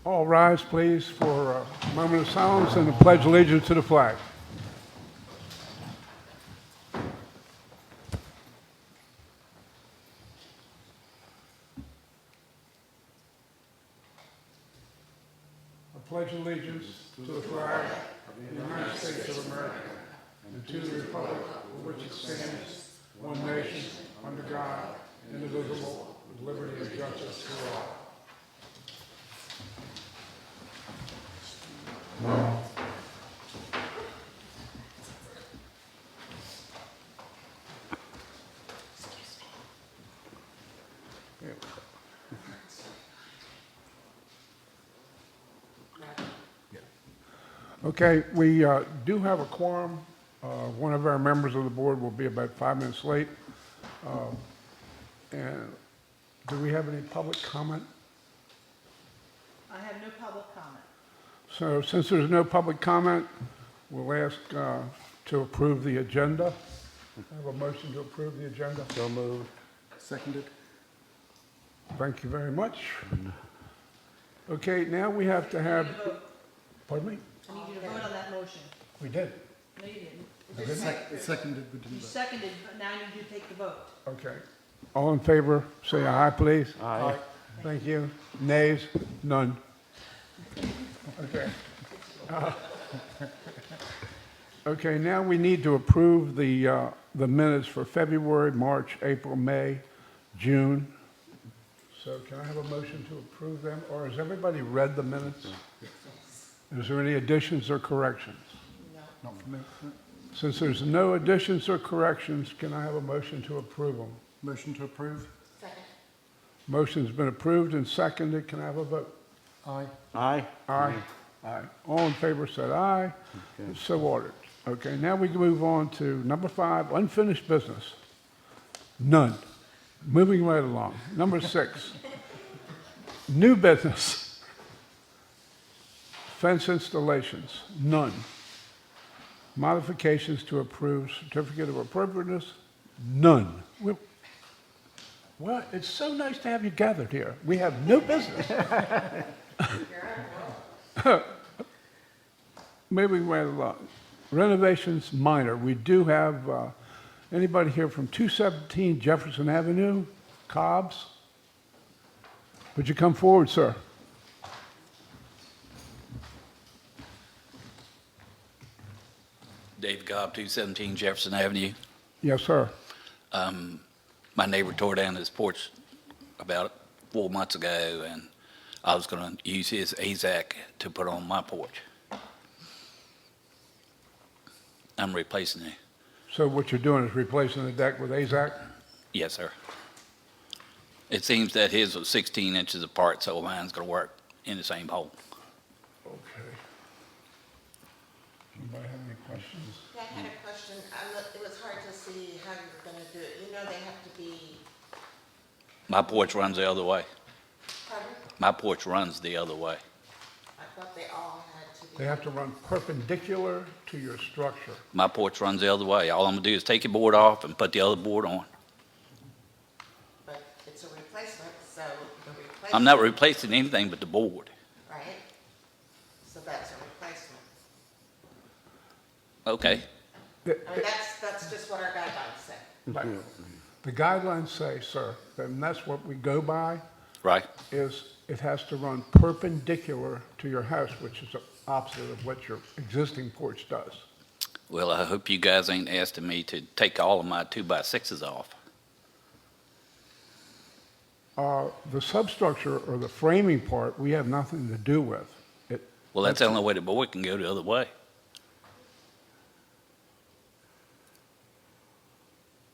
All rise, please, for a moment of silence and the pledge allegiance to the flag. I pledge allegiance to the flag of the United States of America and to the republic for which it stands, one nation, under God, indivisible, with liberty and justice for all. Okay, we do have a quorum. One of our members of the board will be about 5 minutes late. And do we have any public comment? I have no public comment. So since there's no public comment, we'll ask to approve the agenda. I have a motion to approve the agenda. So moved. Seconded. Thank you very much. Okay, now we have to have, pardon me? I need you to vote on that motion. We did. No, you didn't. Seconded, but didn't You vote. seconded, but now you need to take the vote. Okay. All in favor, say aye, please. Aye. Thank you. Nays? None. Okay. Okay, now we need to approve the minutes for February, March, April, May, June. So can I have a motion to approve them, or has everybody read the minutes? Is there any additions or corrections? Not for me. No. Since there's no additions or corrections, can I have a motion to approve them? Motion to approve. Second. Motion's been approved and seconded. Can I have a vote? Aye. Aye. Aye. Aye. All in favor said aye. It's so ordered. Okay, now we can move on to number 5, unfinished business. None. Moving right along. Number 6, new business. Fence installations, none. Modifications to approved certificate of appropriateness, none. Well, it's so nice to have you gathered here. We have no business. Moving right along. Renovations minor. We do have anybody here from 217 Jefferson Avenue, Cobb's? Would you come forward, sir? Dave Cobb, 217 Jefferson Avenue. Yes, sir. My neighbor tore down his porch about 4 months ago, and I was going to use his AZAC to put on my porch. I'm replacing it. So what you're doing is replacing the deck with AZAC? Yes, sir. It seems that his was 16 inches apart, so mine's going to work in the same hole. Okay. Anybody have any questions? Yeah, I had a question. It was hard to see how you were going to do it. You know they have to be, My porch runs the other way. pardon? My porch runs the other way. I thought they all had to be. They have to run perpendicular to your structure. My porch runs the other way. All I'm going to do is take your board off and put the other board on. But it's a replacement, so the replacement. I'm not replacing anything but the board. Right? So that's a replacement. Okay. The- I mean, that's just what our guidelines say. Right. The guidelines say, sir, and that's what we go by, Right. is it has to run perpendicular to your house, which is the opposite of what your existing porch does. Well, I hope you guys ain't asking me to take all of my 2x6s off. The substructure or the framing part, we have nothing to do with. Well, that's the only way the board can go the other way.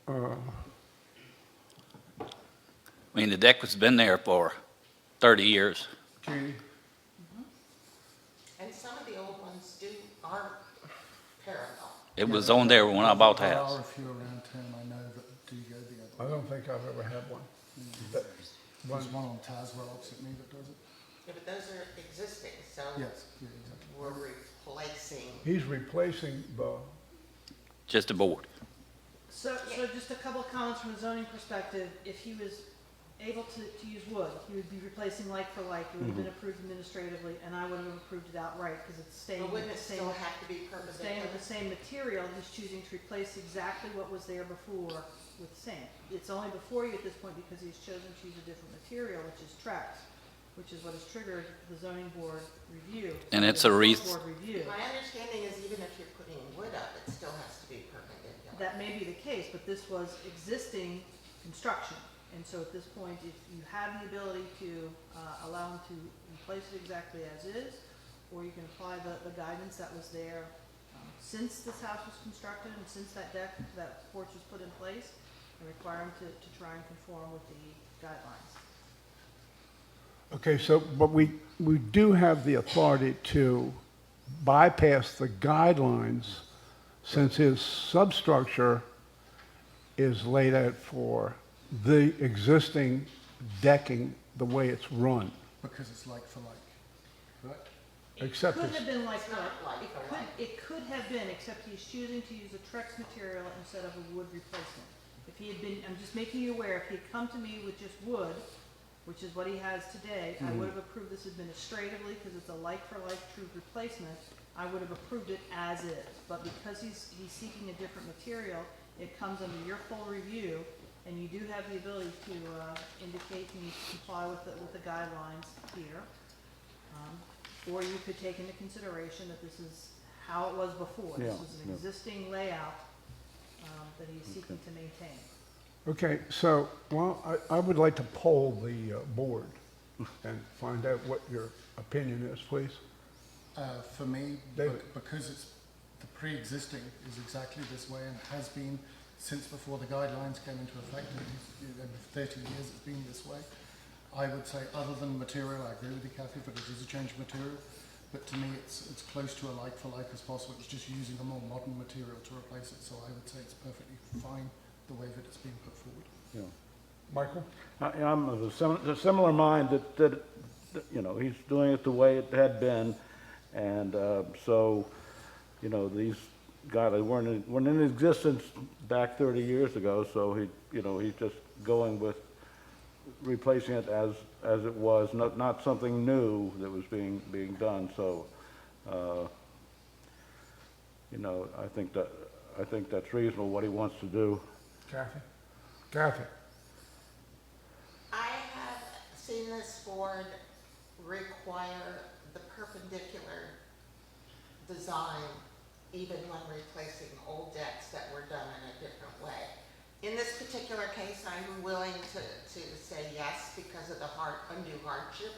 I mean, the deck has been there for 30 years. Katie? And some of the old ones aren't parallel. It was on there when I bought the There house. are a few around town I know that do go the I other way. don't think I've ever had one. There's one on Tazwell opposite me that does it. Yeah, but those are existing, so Yes, yeah, exactly. we're replacing. He's replacing the, Just a board. So just a couple of comments from a zoning perspective. If he was able to use wood. He would be replacing like for like, it would have been approved administratively, and I would have approved it outright, because it's staying But with wouldn't the it same, still have to be staying with perpendicular? the same material. He's choosing to replace exactly what was there before with sand. It's only before you at this point because he's chosen to use a different material, which is Trex, which is what has triggered the zoning board review. And it's the a health board review. My understanding is even if you're putting wood up, it still has to be perpendicular. That may be the case, but this was existing construction. And so at this point, if you have the ability to allow him to replace it exactly as is, or you can apply the guidance that was there since this house was constructed and since that deck, that porch was put in place, and require him to try and conform with the guidelines. Okay, so, but we do have the authority to bypass the guidelines since his substructure is laid out for the existing decking, the way it's run. Because it's like for like, correct? Except It could it's- have been like It's not that. like for like. It could have been, except he's choosing to use a Trex material instead of a wood replacement. If he had been, I'm just making you aware, if he had come to me with just wood, which is what he has today, I would have approved this administratively because it's a like-for-like true replacement. I would have approved it as is. But because he's seeking a different material, it comes under your full review, and you do have the ability to indicate and comply with the guidelines here. Or you could take into consideration that this is how it was before. This Yeah, was an yeah. existing layout that he's seeking to maintain. Okay, so, well, I would like to poll the board and find out what your opinion is, please. For me, David. because it's, the pre-existing is exactly this way and has been since before the guidelines came into effect, and for 30 years it's been this way. I would say other than material, I agree with you, Kathy, but it is a change of material. But to me, it's close to a like for like as possible. It's just using a more modern material to replace it. So I would say it's perfectly fine the way that it's being put forward. Yeah. Michael? I'm of a similar mind that, you know, he's doing it the way it had been. And so, you know, these guidelines weren't in existence back 30 years ago. So he's just going with replacing it as it was, not something new that was being done. So, you know, I think that's reasonable what he wants to do. Kathy? Kathy? I have seen this board require the perpendicular design even when replacing old decks that were done in a different way. In this particular case, I'm willing to say yes because of the undue hardship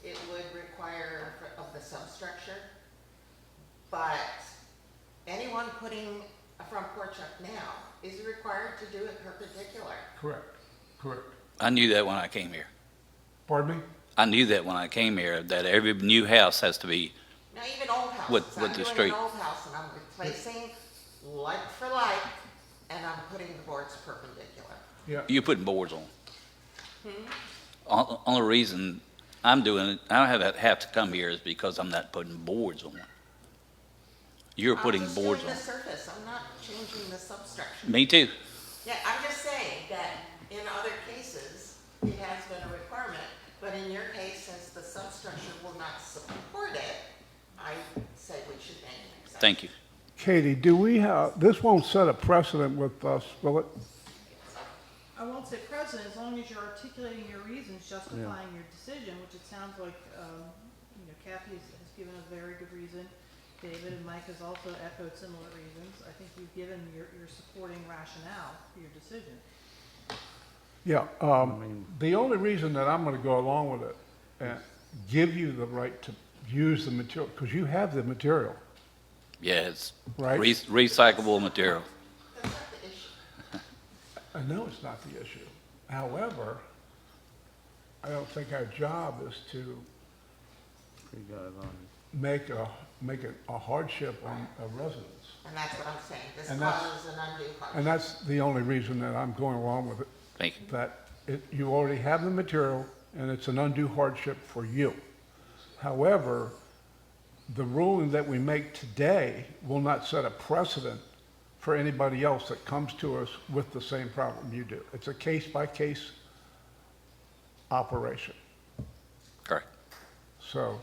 it would require of the substructure. But anyone putting a front porch up now is required to do it perpendicular. Correct. I knew that when I came here. Pardon me? I knew that when I came here, that every new house has to be, Now, even old houses, With the I'm doing street. an old house and I'm replacing like for like, and I'm putting the boards perpendicular. Yeah. you're putting boards on. Only reason I'm doing it, I have to come here is because I'm not putting boards on. You're putting boards I'm on. just doing the surface, I'm not changing the substructure. Me too. Yeah, I'm just saying that in other cases, it has been a requirement, but in your case, since the substructure will not support it, I say we should make an exception. Thank you. Katie, do we have, this won't set a precedent with us, will it? I won't say precedent, as long as you're articulating your reasons justifying your decision, which it sounds like, Kathy has given a very good reason. David and Mike has also echoed similar reasons. I think you've given your supporting rationale for your decision. Yeah, the only reason that I'm gonna go along with it and give you the right to use the material, because you have the material, Yeah, it's Right. recyclable material. That's not the issue. I know it's not the issue. However, I don't think our job is to make it a hardship on a residence. And that's what I'm saying, this And that's- causes an undue hardship. And that's the only reason that I'm going along with it, Thank you. that you already have the material and it's an undue hardship for you. However, the ruling that we make today will not set a precedent for anybody else that comes to us with the same problem you do. It's a case-by-case operation. Correct. So,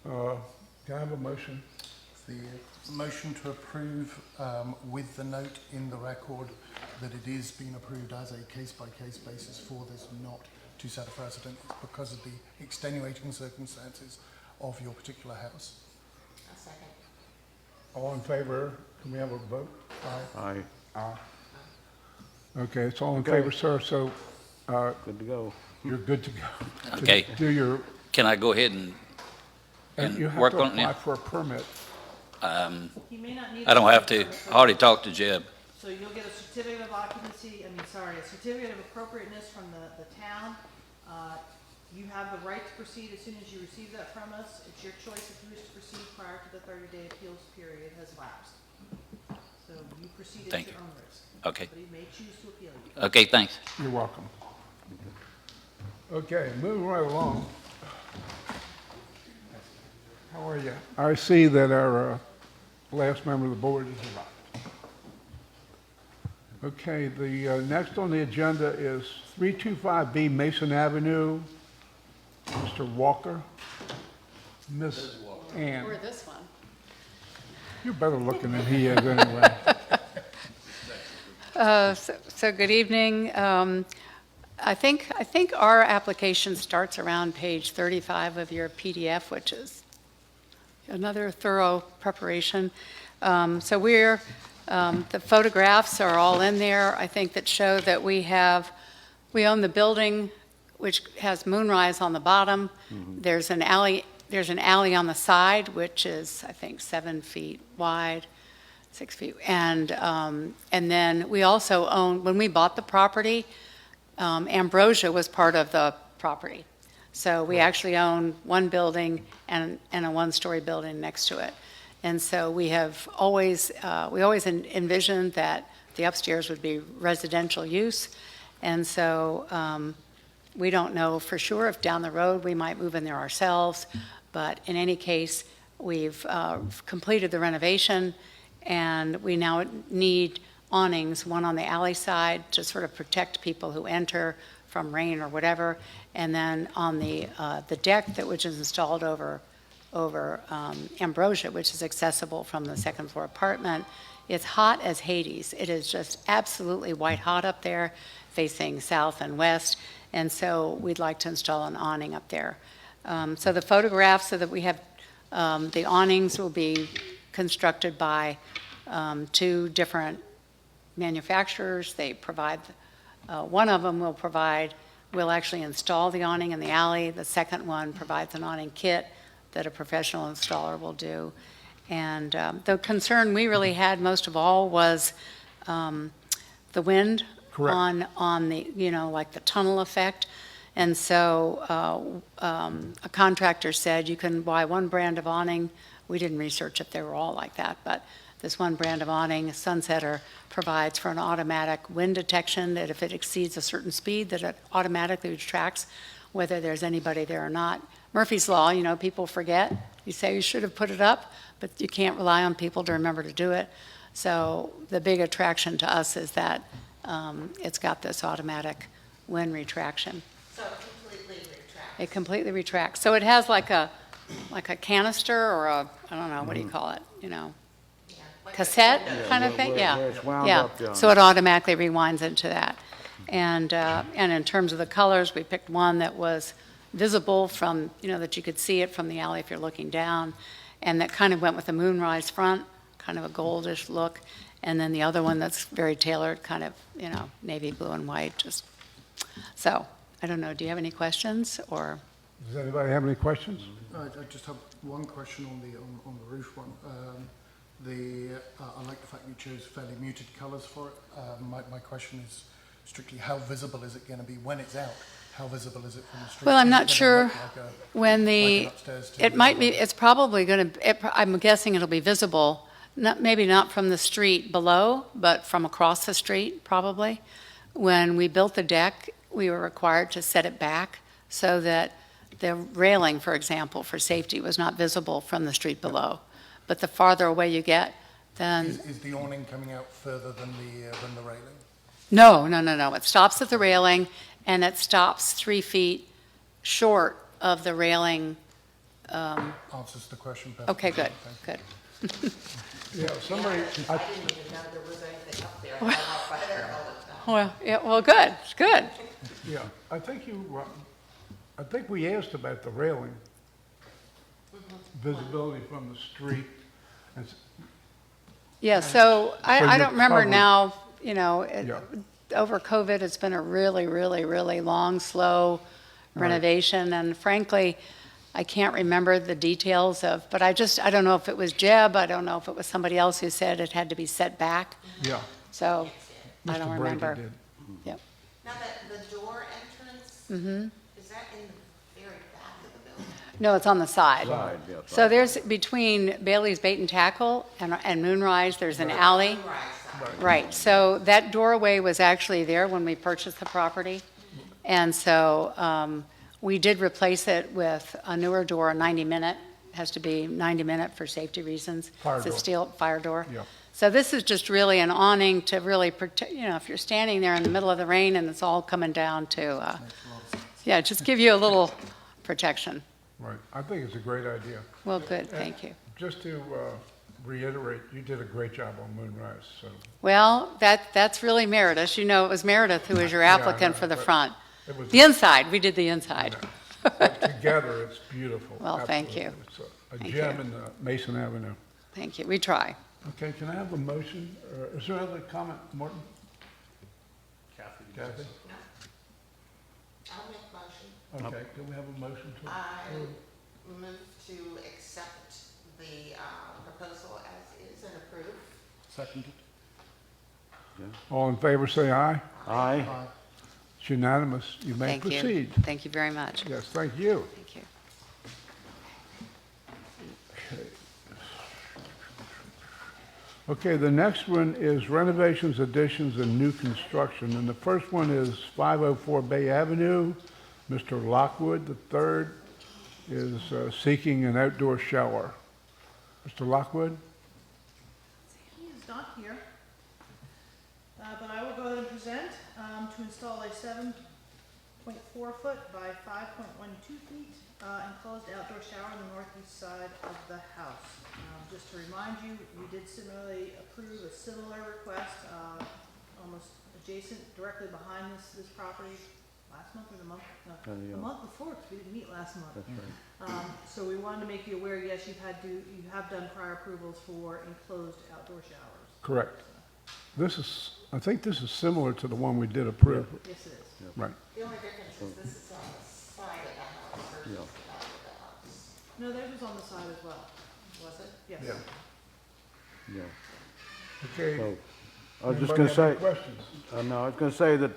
can I have a motion? The motion to approve with the note in the record that it is being approved as a case-by-case basis for this not to set a precedent because of the extenuating circumstances of your particular house. A second. All in favor? Can we have a vote? Aye. Aye, Okay, it's all in Okay. favor, sir, so good to go. you're good to go. Okay. Do your, Can I go ahead and and you have work to on it apply now? for a permit. He may not need. I don't a have to. permit, I already talked to Jeb. So you'll get a certificate of occupancy, a certificate of appropriateness from the town. You have the right to proceed as soon as you receive that from us. It's your choice if you wish to proceed prior to the 30-day appeals period has lapsed. So you proceed at Thank your you. own risk. Okay. But he may choose to appeal you. Okay, thanks. You're welcome. Okay, moving right along. How are you? I see that our last member of the board is arrived. Okay, the next on the agenda is 325B Mason Avenue. Mr. Walker. Miss Ann. Or this one. You're better looking than he is anyway. So good evening. I think our application starts around page 35 of your PDF, which is another thorough preparation. So the photographs are all in there, I think, that show that we own the building, which has moonrise on the bottom. There's an alley on the side, which is, I think, 7 feet wide, 6 feet. And then we also own, when we bought the property, Ambrosia was part of the property. So we actually own one building and a one-story building next to it. And so we always envisioned that the upstairs would be residential use. And so we don't know for sure if down the road we might move in there ourselves. But in any case, we've completed the renovation, and we now need awnings, one on the alley side to sort of protect people who enter from rain or whatever, and then on the deck which is installed over Ambrosia, which is accessible from the second floor apartment. It's hot as Hades. It is just absolutely white hot up there, facing south and west, and so we'd like to install an awning up there. So the photographs, so that we have the awnings will be constructed by 2 different manufacturers. They provide, one of them will actually install the awning in the alley. The second one provides an awning kit that a professional installer will do. And the concern we really had most of all was the wind. Correct. on the, like the tunnel effect. And so a contractor said you can buy one brand of awning. We didn't research if they were all like that, but this one brand of awning, Sunsetter, provides for an automatic wind detection that if it exceeds a certain speed, that it automatically retracts whether there's anybody there or not. Murphy's Law, people forget. You say you should have put it up, but you can't rely on people to remember to do it. So the big attraction to us is that it's got this automatic wind retraction. So it completely retracts. It completely retracts. So it has like a canister or I don't know, what do you call it, Yeah, like a cassette window. kind of thing? where Yeah. it's wound Yeah. up, yeah. So it automatically rewinds into that. And in terms of the colors, we picked one that was visible from, that you could see it from the alley if you're looking down, and that kind of went with the moonrise front, kind of a goldish look. And then the other one that's very tailored, kind of, navy blue and white, so, I don't know, do you have any questions, or? Does anybody have any questions? I just have one question on the roof one. I like the fact you chose fairly muted colours for it. My question is strictly how visible is it going to be when it's out? How visible is it from the street? Well, I'm Is it not gonna sure look like when like an the, upstairs to it the might other be, one? it's probably going to, I'm guessing it'll be visible, maybe not from the street below, but from across the street, probably. When we built the deck, we were required to set it back so that the railing, for example, for safety, was not visible from the street below. But the farther away you get, then, Is the awning coming out further than the railing? No, no, no, no. It stops at the railing, and it stops 3 feet short of the railing. Answers the question perfectly. Okay, good, Thank you. good. Yeah, somebody, I didn't even know there was anything up there. I walk by there all the time. Well, yeah, well, good, good. yeah, I think I think we asked about the railing, visibility from the street. And s- Yeah, so So I you're don't remember covered. now, Yeah. over COVID, it's been a really, really, really long, slow renovation, and frankly, I can't remember the details but I don't know if it was Jeb, I don't know if it was somebody else who said it had to be set back, Yeah, so I don't Mr. Brady remember. did. Yep. Now, the door entrance, Mm-hmm. is that in the very back of the building? No, it's on the side. Side, yeah, So side. there's, between Bailey's Bait and Tackle and Moonrise, there's an alley. Right side. Right, so that doorway was actually there when we purchased the property. And so we did replace it with a newer door, a 90-minute, has to be 90-minute for safety reasons. Fire It's a door. steel fire door. Yeah. So this is just really an awning to really protect, if you're standing there in the middle of the rain and it's all coming down to, Makes a lot of sense. yeah, just give you a little protection. Right, I think it's a great idea. Well, good, thank you. Just to reiterate, you did a great job on Moonrise, so. Well, that's really Meredith. It was Meredith who was your Yeah, I know, applicant for the but front. it was- The inside, we did the inside. But together, it's beautiful. Well, thank you. Absolutely. It's a Thank gem you. in Mason Avenue. Thank you, we try. Okay, can I have a motion? Is there another comment, Morton? Kathy? Kathy? I'll make motion. Okay, can we have a motion to I approve? move to accept the proposal as is and approve. Seconded? All in favor, say aye. Aye. Aye. It's unanimous. You may Thank you. proceed. Thank you very much. Yes, thank you. Thank you. Okay, the next one is renovations, additions, and new construction. And the first one is 504 Bay Avenue. Mr. Lockwood III is seeking an outdoor shower. Mr. Lockwood? He is not here. But I will go ahead and present to install a 7.4-foot by 5.12 feet enclosed outdoor shower on the northeast side of the house. Just to remind you, we did similarly approve a similar request, almost adjacent, directly behind this property last month or the month before, because we didn't meet last month. That's right. So we wanted to make you aware, yes, you have done prior approvals for enclosed outdoor showers. Correct. I think this is similar to the one we did approve. Yes, it is. Right. The only difference is this is on the side of the house versus Yeah. the back of the house. No, theirs was on the side as well. Was it? Yes. Yeah. Yeah. Okay. So, I was just Anybody going have to any say, questions? no, I was going to say that,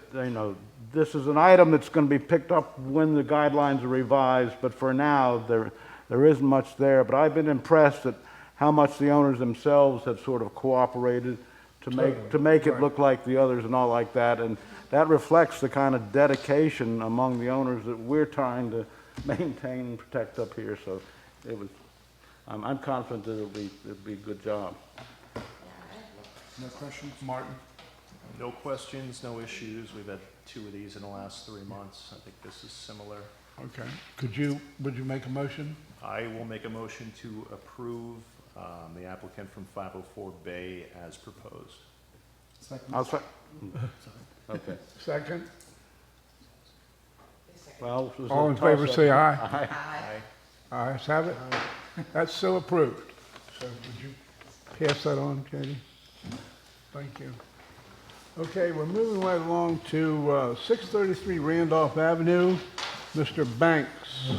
this is an item that's going to be picked up when the guidelines are revised, but for now, there isn't much there. But I've been impressed at how much the owners themselves have sort of cooperated to Totally, make it right. look like the others and all like that. And that reflects the kind of dedication among the owners that we're trying to maintain and protect up here. So I'm confident that it'll be a good job. No questions? Martin? No questions, no issues. We've had 2 of these in the last 3 months. I think this is similar. Okay. Would you make a motion? I will make a motion to approve the applicant from 504 Bay as proposed. Second? I'll say, okay. Second? Well, it was a All in favor, toss-up. say aye. Aye. Ayes have it. That's so approved. So would you pass that on, Katie? Thank you. Okay, we're moving right along to 633 Randolph Avenue. Mr. Banks.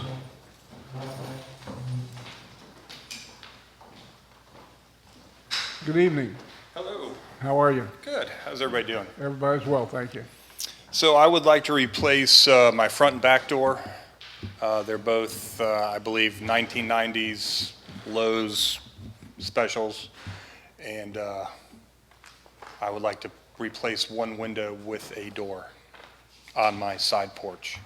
Good evening. Hello. How are you? Good. How's everybody doing? Everybody's well, thank you. So I would like to replace my front and back door. They're both, I believe, 1990s Lowe's specials. And I would like to replace one window with a door on my side porch.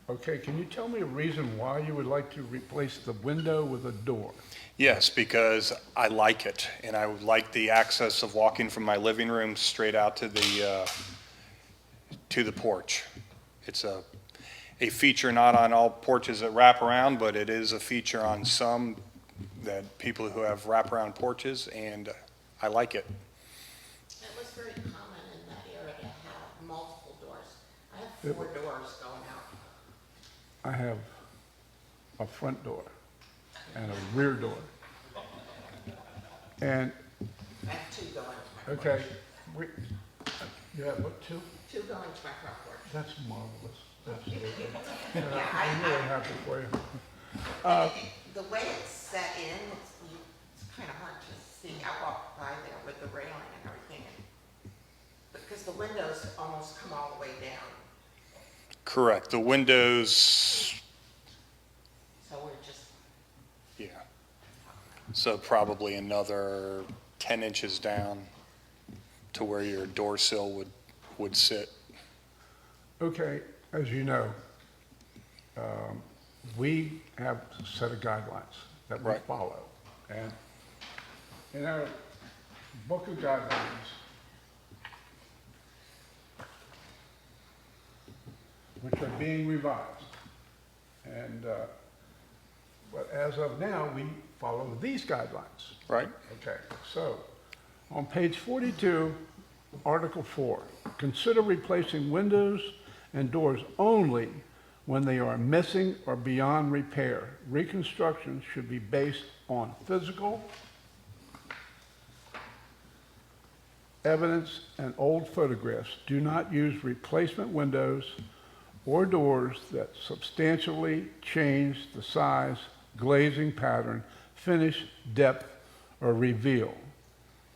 Okay, can you tell me a reason why you would like to replace the window with a door? Yes, because I like it, and I would like the access of walking from my living room straight out to the porch. It's a feature not on all porches that wrap around, but it is a feature on some that people who have wraparound porches, and I like it. It was very common in that area to have multiple doors. I have 4 doors going out. I have a front door and a rear door. And, I have 2 going to my okay, we, you have what, 2? 2 going to my front porch. That's marvelous. Absolutely. Yeah, I'm really happy for you. The way it's set in, it's kind of hard to see. I walk by there with the railing and everything, because the windows almost come all the way down. Correct. The windows, So we're just, yeah. So probably another 10 inches down to where your door sill would sit. Okay, as you know, we have a set of guidelines that we Right. follow. And in our book of guidelines, which are being revised, and, but as of now, we follow these guidelines. Right? Okay, so on page 42, Article 4, consider replacing windows and doors only when they are missing or beyond repair. Reconstruction should be based on physical evidence and old photographs. Do not use replacement windows or doors that substantially change the size, glazing pattern, finish, depth, or reveal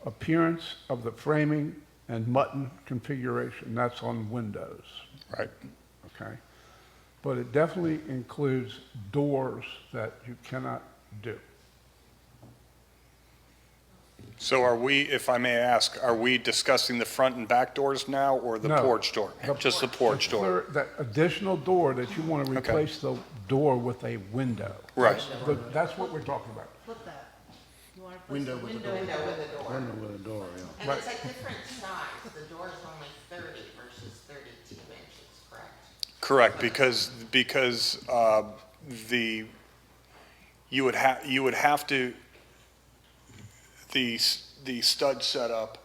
appearance of the framing and mutton configuration. That's on windows, Right. okay? But it definitely includes doors that you cannot do. So are we, if I may ask, are we discussing the front and back doors now, or the No. porch door? Just the porch door? That additional door that you want to Okay. replace the door with a window. Right. That's what we're talking about. Flip that. You want to replace Window the with a window window with a door. Window with a door, yeah. and it's a different size. The door's only 30 versus 32 inches, correct? Correct, because you would have to, the stud setup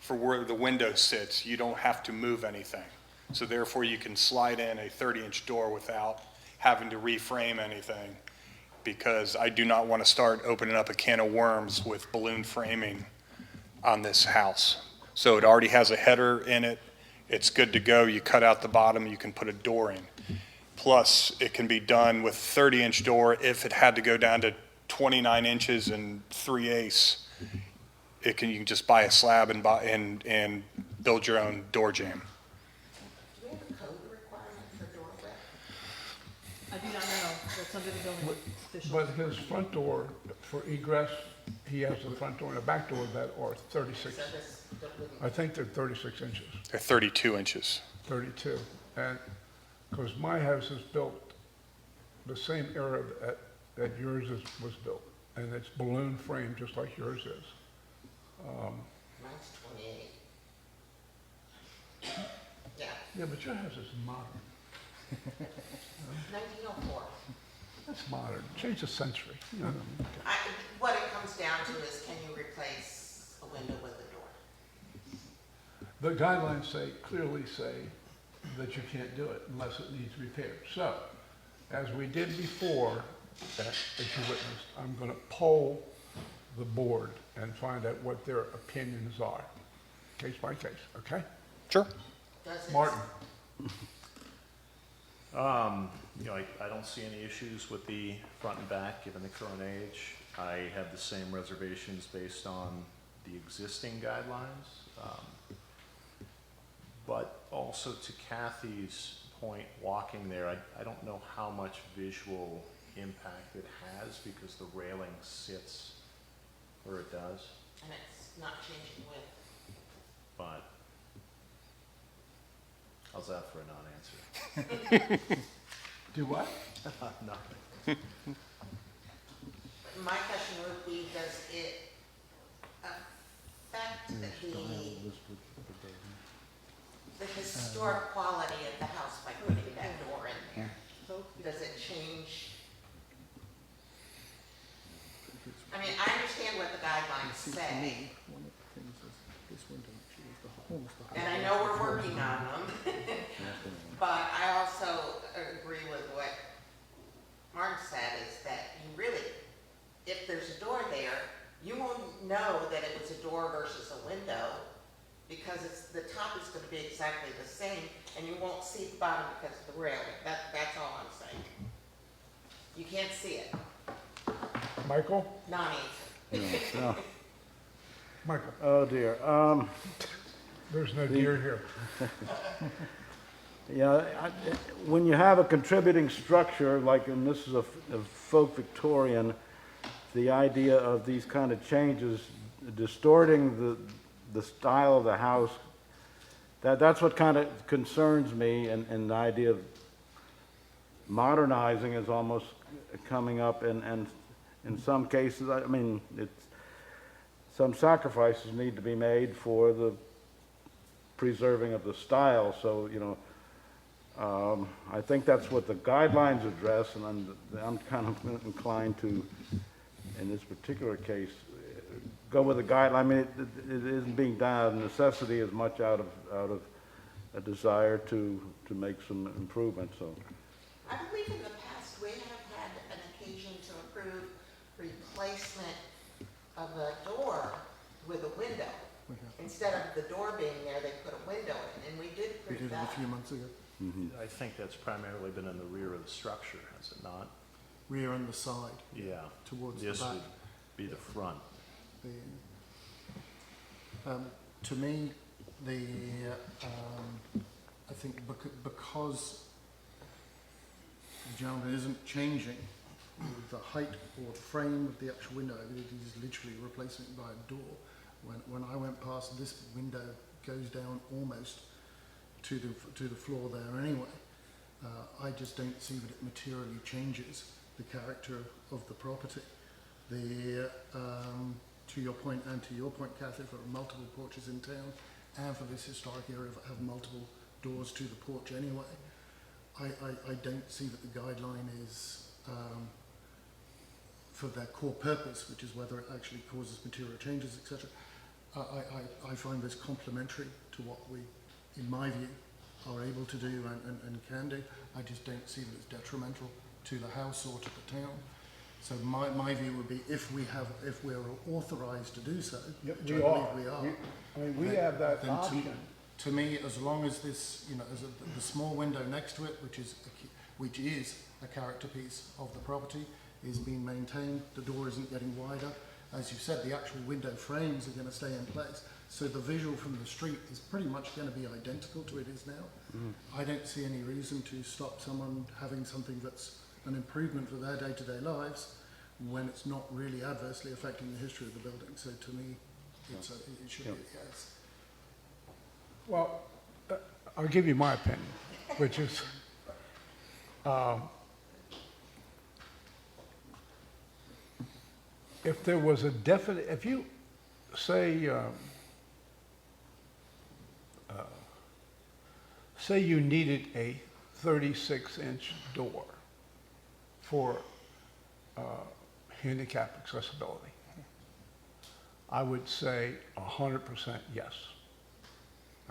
for where the window sits, you don't have to move anything. So therefore, you can slide in a 30-inch door without having to reframe anything, because I do not want to start opening up a can of worms with balloon framing on this house. So it already has a header in it. It's good to go. You cut out the bottom, you can put a door in. Plus, it can be done with 30-inch door. If it had to go down to 29 inches and 3/8, you can just buy a slab and build your own door jamb. Do we have a code requirement for door width? I do not know, that's under the building official. But his front door for egress, he has the front door and a back door that are 36. So this wouldn't, I think they're 36 inches, They're 32 inches. 32. And, because my house is built the same era that yours was built. And it's balloon frame, just like yours is. mine's 28. Yeah, Yeah, but your house is modern. 1904. That's modern. Change the century. You know, What it comes down to is, can you replace a window with a door? the guidelines clearly say that you can't do it unless it needs repaired. So, as we did before, as you witnessed, I'm going to poll the board and find out what their opinions are, case by case, okay? Sure. Does it? Martin? I don't see any issues with the front and back, given the current age. I have the same reservations based on the existing guidelines. But also to Kathy's point, walking there, I don't know how much visual impact it has, because the railing sits where it does, And it's not changing width. but how's that for a non-answer? Do what? Nothing. My question would be, does it affect the historic quality of the house by putting that door in there? Does it change? I mean, I understand what the guidelines say, One of the things is this window actually is almost the and I know we're working on them. But I also agree with what Mark said, is that you really, if there's a door there, you won't know that it was a door versus a window, because the top is gonna be exactly the same, and you won't see the bottom because of the railing. That's all I'm saying. You can't see it. Michael? Non-answer. No. Michael, Oh, dear. there's no deer here. Yeah, when you have a contributing structure, like, and this is a folk Victorian, the idea of these kind of changes distorting the style of the house, that's what kind of concerns me, and the idea of modernizing is almost coming up, and in some cases, I mean, some sacrifices need to be made for the preserving of the style, so, you know, I think that's what the guidelines address, and I'm kind of inclined to, in this particular case, go with the guideline. I mean, it isn't being done out of necessity as much out of a desire to make some improvements, so. I believe in the past, we have had an occasion to approve replacement of a door with a window. We have. Instead of the door being there, they put a window in, and we did We approve did it that. a few months ago. I think that's primarily been in the rear of the structure, has it not? Rear and the side. Yeah. Towards the This back. would be the front. To me, I think because the gentleman isn't changing the height or the frame of the actual window, it is literally replacing it by a door. When I went past, this window goes down almost to the floor there anyway. I just don't see that it materially changes the character of the property. To your point, and to your point, Kathy, there are multiple porches in town, and for this historic area that have multiple doors to the porch anyway. I don't see that the guideline is for their core purpose, which is whether it actually causes material changes, etc. I find this complementary to what we, in my view, are able to do and can do. I just don't see that it's detrimental to the house or to the town. So my view would be, if we're authorized to do so, Yep, which I we believe are. we are. I mean, we have that then option. To me, as long as this, you know, the small window next to it, which is a character piece of the property, is being maintained, the door isn't getting wider. As you said, the actual window frames are going to stay in place. So the visual from the street is pretty much going to be identical to it is now. I don't see any reason to stop someone having something that's an improvement for their day-to-day lives when it's not really adversely affecting the history of the building. So to me, it should be a yes. Well, I'll give you my opinion, which is, if there was a definite, if you say, say you needed a 36-inch door for handicap accessibility, I would say 100% yes.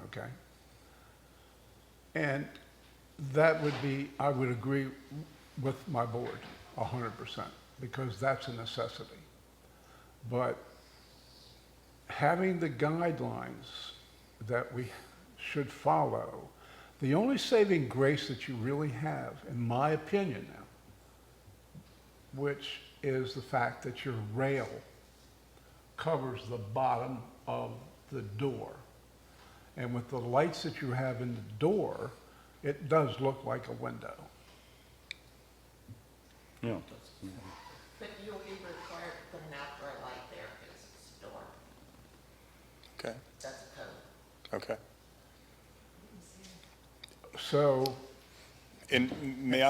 Okay? And that would be, I would agree with my board 100%, because that's a necessity. But having the guidelines that we should follow, the only saving grace that you really have, in my opinion now, which is the fact that your rail covers the bottom of the door. And with the lights that you have in the door, it does look like a window. Yeah. But you'll be required to put an outdoor light there because it's a door. Okay, That's a code. okay. So, And may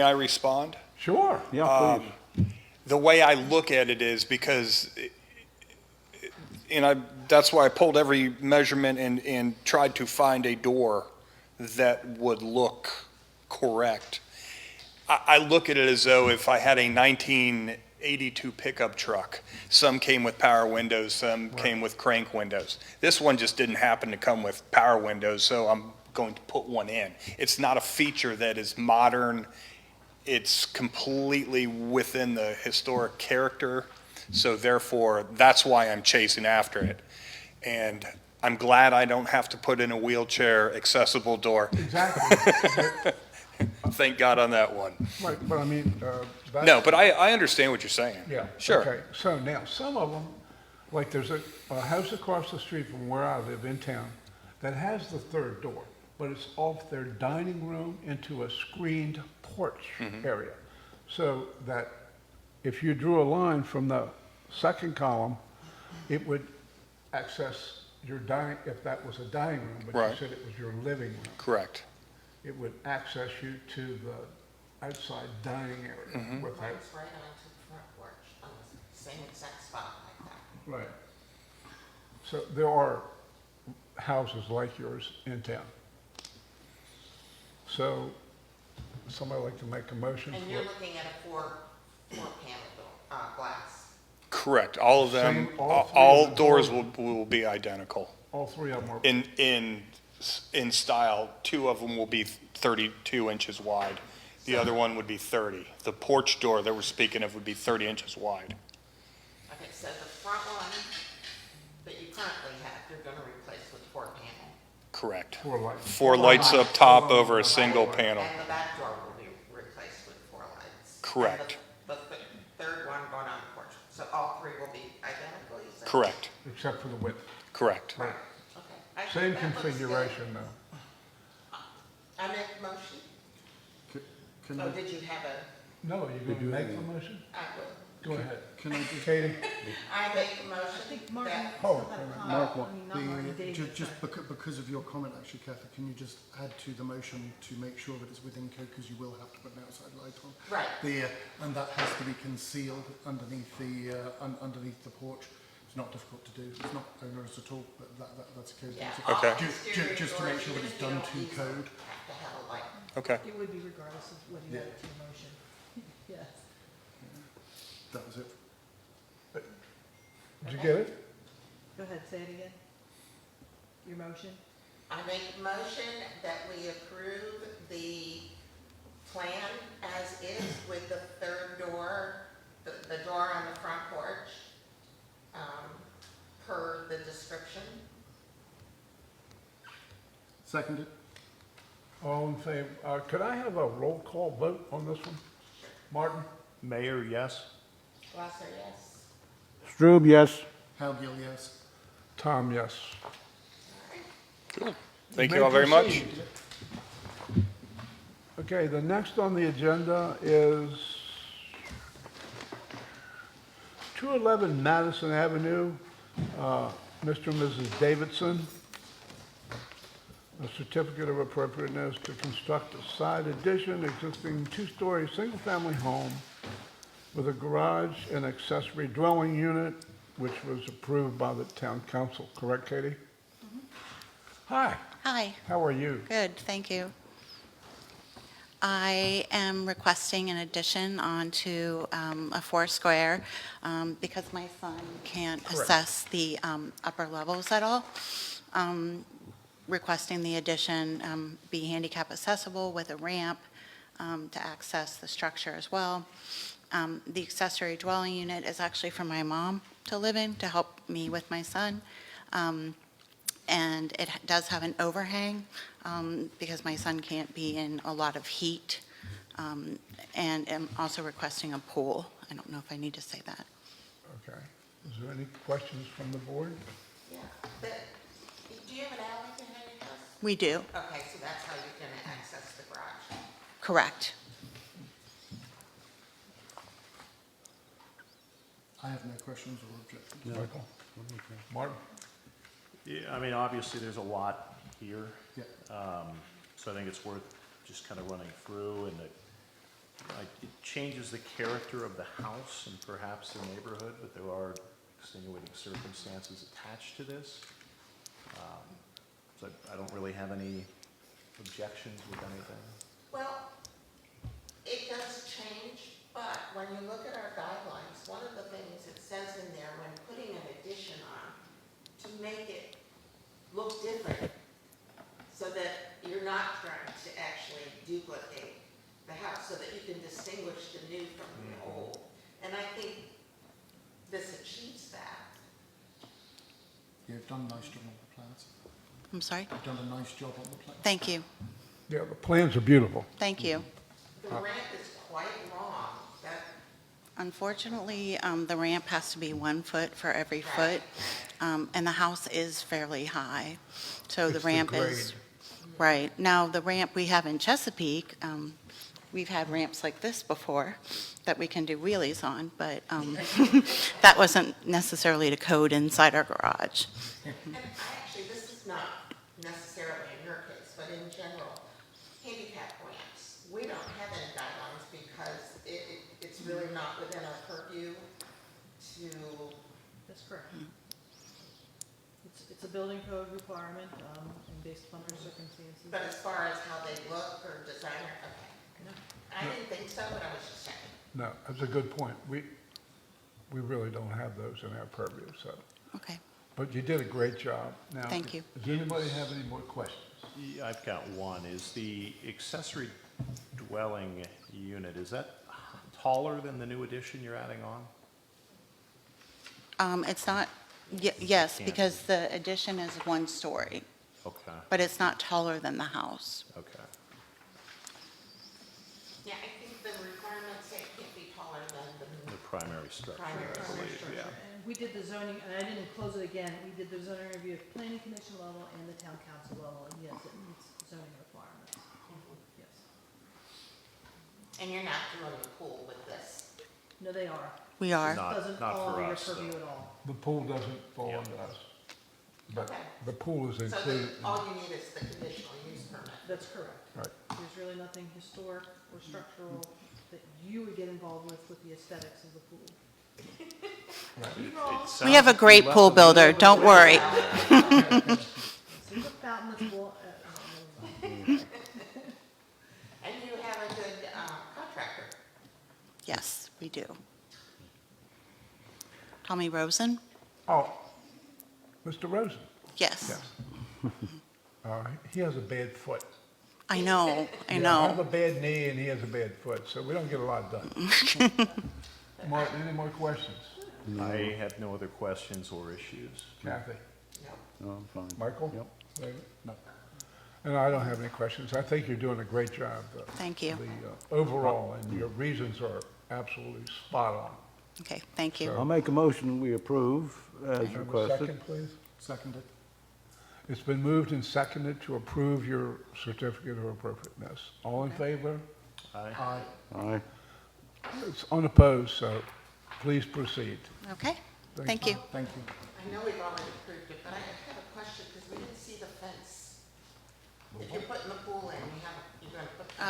I respond? Sure. Yeah, please. The way I look at it is because, that's why I pulled every measurement and tried to find a door that would look correct. I look at it as though if I had a 1982 pickup truck, some came with power windows, some came with crank windows. This one just didn't happen to come with power windows, so I'm going to put one in. It's not a feature that is modern. It's completely within the historic character, so therefore, that's why I'm chasing after it. And I'm glad I don't have to put in a wheelchair accessible door. Exactly. Thank God on that one. Right, but I mean, that's. No, but I understand what you're saying. Yeah. Sure. Okay, so now, some of them, like there's a house across the street from where I live in town that has the third door, but it's off their dining room into a screened porch area. So that if you drew a line from the second column, it would access your dining, if that was a dining room, but you Right. said it was your living room, Correct. it would access you to the outside dining area without. Mine's right onto the front porch, on the same exact spot like that. Right. So there are houses like yours in town. So, somebody like to make a motion And you're for, looking at a four panel door, glass. Correct. All of them, Same, all three all of them. doors will be identical. all three of them are, In style, two of them will be 32 inches wide. The other one would be 30. The porch door that we're speaking of would be 30 inches wide. Okay, so the front one that you currently have, you're gonna replace with four panel. Correct. four lights. 4 lights up top over a single panel. And the back door will be replaced with 4 lights. Correct. And the third one going on the porch. So all 3 will be identical, you said? Correct. Except for the width. Correct. Right. Okay. I think Same that looks good. configuration though. I make a motion. Can Oh, I, did you have a, No, you're gonna make the motion? I will. Go ahead. can I just, Katie? I make a I motion think Martin that, Oh, still had a comment. Mark, what? I mean, not Martin, David. just sorry. because of your comment actually, Kathy, can you just add to the motion to make sure that it's within code, because you will have to put an outside light on? right, And that has to be concealed underneath underneath the porch. It's not difficult to do, it's not onerous at all, but that's a code. yeah. thing. all Okay. exterior Just to doors, make sure that even it's if you done don't to use them, code. Have to have a light. Okay. It would be regardless of whether you add it to your motion. Yes. That was it. Did you get it? Go ahead, say it again. Your motion? I make a motion that we approve the plan as is with the third door, the door on the front porch, per the description. Seconded? All in favor? Could I have a roll call vote on this one? Martin? Mayor, yes? Glasser, yes. Strube, yes. Howgill, yes. Tom, yes. Cool. Thank you all very much. Okay, the next on the agenda is 211 Madison Avenue, Mr. and Mrs. Davidson. A certificate of appropriateness to construct a side addition, existing two-story, single-family home with a garage and accessory dwelling unit, which was approved by the town council. Correct, Katie? Hi, Hi, how are you? good, thank you. I am requesting an addition onto a 4 because my son can't Correct. assess the upper levels at all. Requesting the addition be handicap accessible with a ramp to access the structure as well. The accessory dwelling unit is actually for my mom to live in, to help me with my son. And it does have an overhang because my son can't be in a lot of heat. And I'm also requesting a pool. I don't know if I need to say that. Okay. Is there any questions from the board? Yeah. Do you have an alley behind your house? We do, Okay, so that's how you're gonna access the garage. correct. I have no questions or objections. Michael? Martin? Yeah, I mean, obviously, there's a lot here. Yeah. So I think it's worth just kind of running through, and it changes the character of the house and perhaps the neighborhood, but there are extenuating circumstances attached to this. So I don't really have any objections with anything. Well, it does change, but when you look at our guidelines, one of the things it says in there when putting an addition on, to make it look different, so that you're not trying to actually duplicate the house, so that you can distinguish the new from the old. And I think this achieves that. You've done a nice job on the plans. I'm sorry? You've done a nice job on the plans. Thank you. Yeah, the plans are beautiful. Thank you. The ramp is quite long. That, Unfortunately, the ramp has to be 1 foot for every foot, and the house is fairly high. So the It's the ramp is, grade. right. Now, the ramp we have in Chesapeake, we've had ramps like this before that we can do wheelies on, but that wasn't necessarily to code inside our garage. and actually, this is not necessarily in your case, but in general, handicap ramps, we don't have any guidelines because it's really not within our purview to, That's correct. It's a building code requirement, and based upon our circumstances. but as far as how they look or design, okay. No. I didn't think so, but I was just checking. No, that's a good point. We really don't have those in our purview, so. Okay. But you did a great job. Now, Thank you. Does anybody have any more questions? Yeah, I've got one. Is the accessory dwelling unit, is that taller than the new addition you're adding on? It's not, yes, Can't because the addition is 1 story, Okay, but it's not taller than the house. okay. Yeah, I think the requirements say it can't be taller than The primary structure, Primary I believe, Structure. yeah. And we did the zoning, and I didn't close it again, we did the zoning review at the planning commission level and the town council level, and yes, it meets zoning requirements, yes. And you're not doing the pool with this. No, they are. We are. Not- Doesn't not fall for under your us, purview though. at all. The pool doesn't fall Yeah. under us. But Okay. the pool is So included. all you need is the conditional use permit. That's correct. Right. There's really nothing historic or structural that you would get involved with the aesthetics of the pool. We have a great pool builder, don't worry. See the fountain that's And you have a good contractor. Yes, we do. Tommy Rosen? Oh, Mr. Rosen, Yes. yes. He has a bad foot. I know, I I have know. a bad knee and he has a bad foot, so we don't get a lot done. Martin, any more questions? I have no other questions or issues. Kathy? No. No, I'm fine. Michael? Yep. David? No. And I don't have any questions. I think you're doing a great job. Thank you. Overall, and your reasons are absolutely spot on. Okay, thank you. I'll make a motion, we approve as Have a requested. second, please? Seconded. It's been moved and seconded to approve your certificate of appropriateness. All in favor? Aye. Aye. It's unopposed, so please proceed. Okay, thank you. Thank you. I know we've already approved it, but I have a question because we didn't see the fence. If you're putting the pool in, you're gonna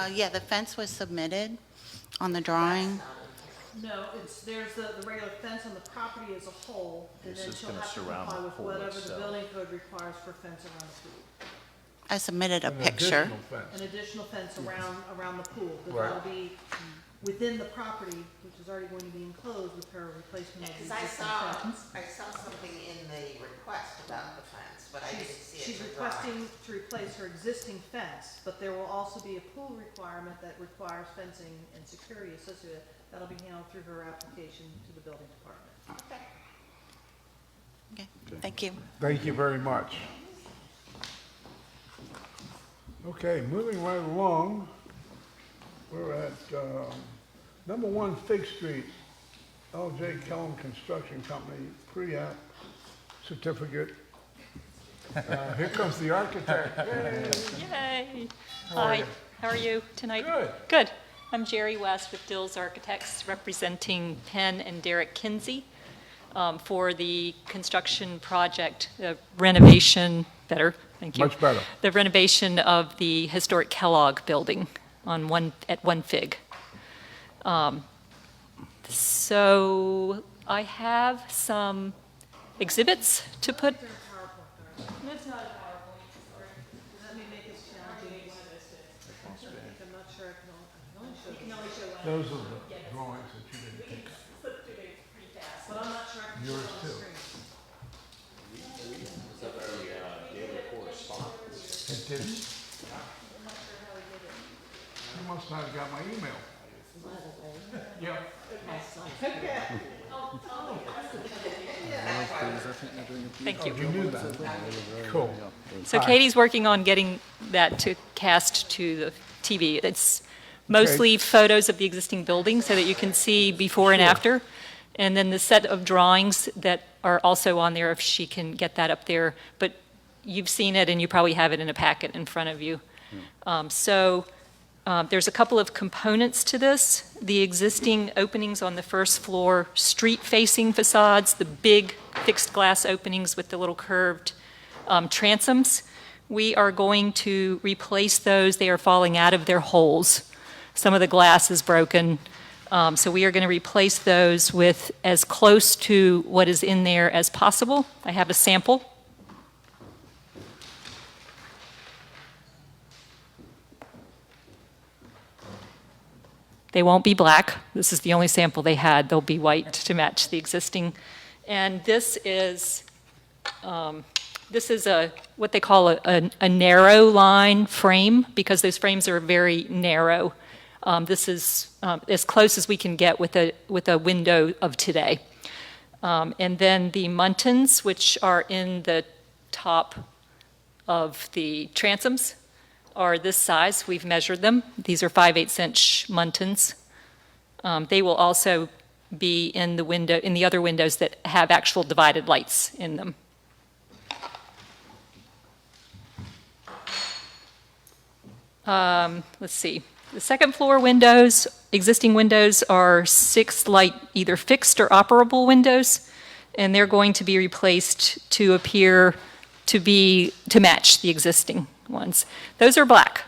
put. Yeah, the fence was submitted on the drawing. That's not in here. No, there's the regular fence on the property as a whole, and This then is she'll gonna have to surround comply the with pool whatever the itself. building code requires for fence around the pool. I submitted a An picture. additional fence. An additional fence around the pool, but Right. that'll be within the property, which is already going to be enclosed with her replacement of the Because existing fence. I saw something in the request about the fence, but I didn't see it She's in the drawing. requesting to replace her existing fence, but there will also be a pool requirement that requires fencing and security associated. That'll be handled through her application to the building department. Okay. Okay, thank you. Thank you very much. Okay, moving right along, we're at number 1 Fig Street, L.J. Kellum Construction Company, pre-app certificate. Here comes the architect. Yay. Yay! How are Hi, you? how are you tonight? Good. Good. I'm Jerry West with Dills Architects, representing Penn and Derek Kinsey for the construction project, renovation, better, Thank you. Much better. The renovation of the historic Kellogg building at One Fig. So I have some exhibits to put. That's not a PowerPoint, sorry. Does that make it challenging? I'm not sure I can only show one. Those are the drawings that you didn't pick up. But I'm not sure I can show Yours it on the too. screen. It didn't? You must not have got my email. Yeah. Thank you. You knew that. Cool. So Katie's working on getting that to cast to the TV. It's mostly photos of the existing building so that you can see before and after. And then the set of drawings that are also on there, if she can get that up there. But you've seen it and you probably have it in a packet in front of you. There's a couple of components to this. The existing openings on the first floor, street-facing facades, the big fixed glass openings with the little curved transoms. We are going to replace those. They are falling out of their holes. Some of the glass is broken. So we are going to replace those with as close to what is in there as possible. I have a sample. They won't be black. This is the only sample they had. They'll be white to match the existing. And this is what they call a narrow line frame, because those frames are very narrow. This is as close as we can get with a window of today. And then the muntins, which are in the top of the transoms, are this size. We've measured them. These are 5/8" muntins. They will also be in the other windows that have actual divided lights in them. Let's see. The second floor windows, existing windows, are 6 light, either fixed or operable windows, and they're going to be replaced to appear to match the existing ones. Those are black.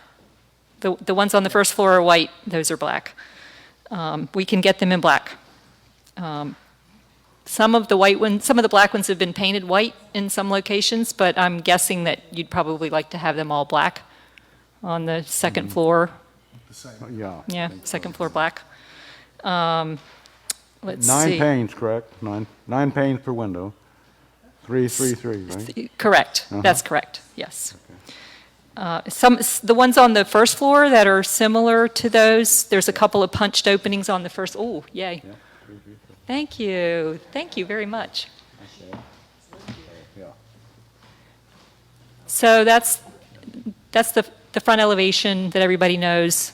The ones on the first floor are white. Those are black. We can get them in black. Some of the black ones have been painted white in some locations, but I'm guessing that you'd probably like to have them all black on the second floor. The same. Yeah. Yeah, second floor black. Let's see. 9 panes, correct? Nine panes per window. 3, 3, 3, right? Correct. That's correct. Yes. The ones on the first floor that are similar to those, there's a couple of punched openings on the first. Oh, yay. Yeah, 3, 3, 3. Thank you. Thank you very much. Yeah. So that's the front elevation that everybody knows.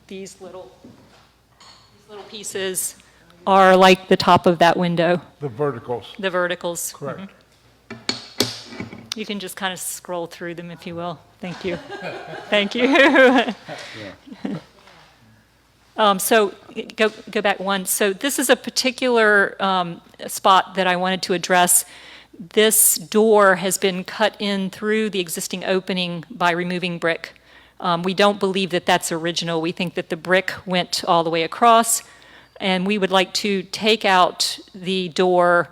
These little pieces are like the top of that window, The verticals. the verticals. Correct. You can just kind of scroll through them if you will. Thank you. Thank you. So go back one. So this is a particular spot that I wanted to address. This door has been cut in through the existing opening by removing brick. We don't believe that that's original. We think that the brick went all the way across, and we would like to take out the door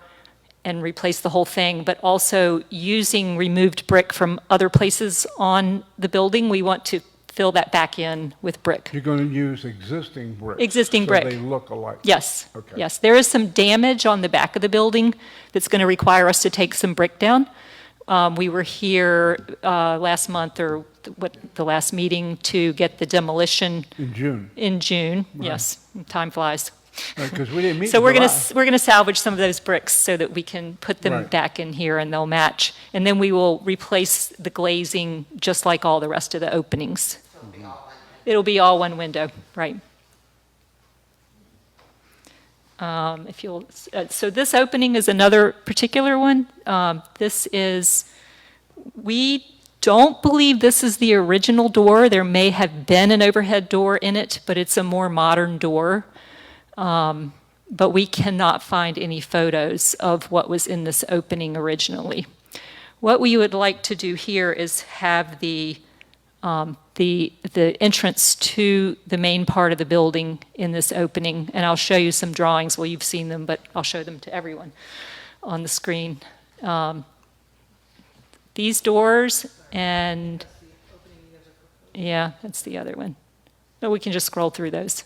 and replace the whole thing, but also using removed brick from other places on the building, we want to fill that back in with brick. You're going to use existing brick. Existing brick. So they look alike. Yes. Okay. Yes. There is some damage on the back of the building that's going to require us to take some brick down. We were here last month, or the last meeting, to get the demolition In June. in June. Yes. Time flies. Because we didn't meet So in we're July. gonna salvage some of those bricks so that we can put them Right. back in here and they'll match. And then we will replace the glazing just like all the rest of the openings. It'll be all one window, right? So this opening is another particular one. We don't believe this is the original door. There may have been an overhead door in it, but it's a more modern door. But we cannot find any photos of what was in this opening originally. What we would like to do here is have the entrance to the main part of the building in this opening, and I'll show you some drawings. Well, you've seen them, but I'll show them to everyone on the screen. These doors and, yeah, that's the other one. But we can just scroll through those.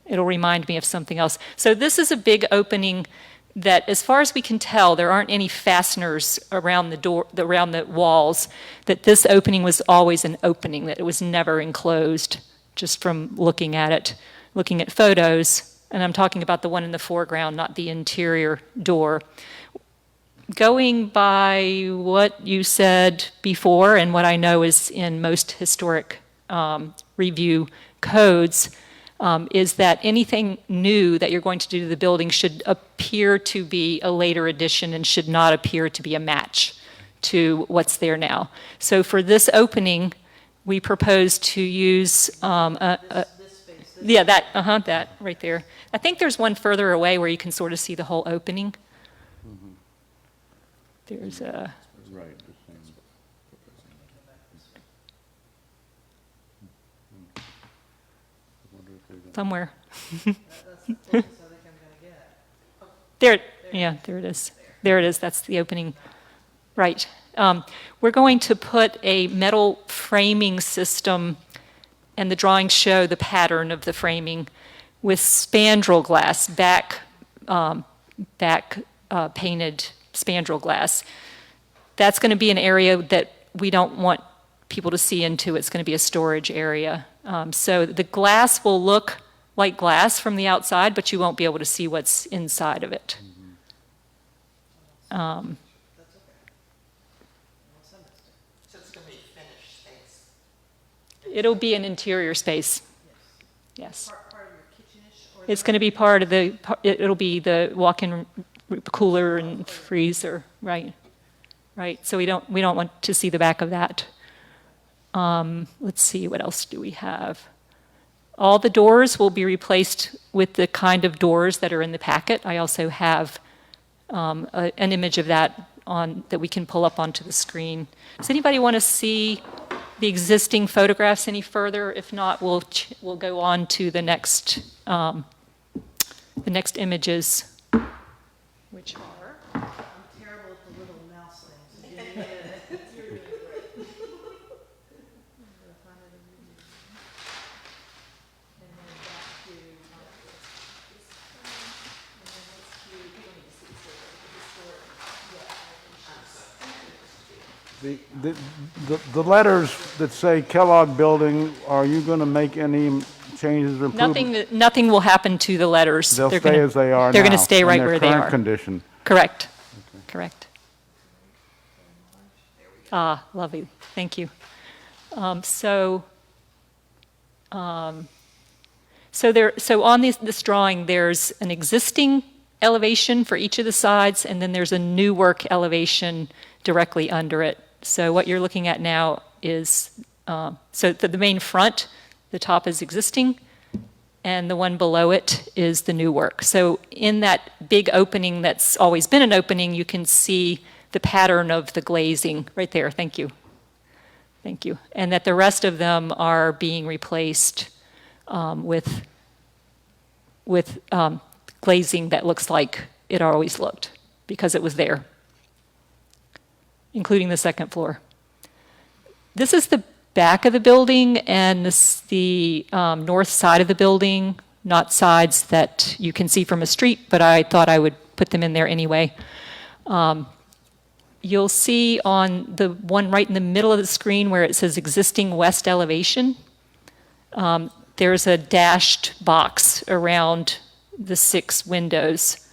It'll remind me of something else. So this is a big opening that, as far as we can tell, there aren't any fasteners around the door, around the walls, that this opening was always an opening, that it was never enclosed, just from looking at it, looking at photos, and I'm talking about the one in the foreground, not the interior door. Going by what you said before, and what I know is in most historic review codes, is that anything new that you're going to do to the building should appear to be a later addition and should not appear to be a match to what's there now. So for this opening, we propose to use yeah, that right there. I think there's one further away where you can sort of see the whole opening. There's a, Right. somewhere. There, yeah, there it is. There it is, that's the opening. Right. We're going to put a metal framing system, and the drawings show the pattern of the framing with spandrel glass, back painted spandrel glass. That's going to be an area that we don't want people to see into. It's going to be a storage area. So the glass will look like glass from the outside, but you won't be able to see what's inside of it. So it's gonna be finished space. It'll be an interior space. Yes. Part of your kitchen-ish, or It's going to be part of the, it'll be the walk-in cooler and freezer, right? Right, so we don't want to see the back of that. Let's see, what else do we have? All the doors will be replaced with the kind of doors that are in the packet. I also have an image of that that we can pull up onto the screen. Does anybody want to see the existing photographs any further? If not, we'll go on to the next images, which are. I'm terrible at the little mouse things. Give me a minute. You're doing great. I'm gonna find it in the video. And then back to, The letters that say Kellogg Building, are you going to make any changes or improvements? Nothing will happen to the letters. They'll They're stay gonna- as they are now? They're going to stay in right their where they current are. condition? Correct. Correct. Ah, lovely. Thank you. So on this drawing, there's an existing elevation for each of the sides, and then there's a new work elevation directly under it. So what you're looking at now is, so the main front, the top is existing, and the one below it is the new work. So in that big opening that's always been an opening, you can see the pattern of the glazing right there. Thank you. Thank you. And that the rest of them are being replaced with glazing that looks like it always looked because it was there, including the second floor. This is the back of the building, and this the north side of the building, not sides that you can see from a street, but I thought I would put them in there anyway. You'll see on the one right in the middle of the screen where it says existing west elevation, there's a dashed box around the 6 windows.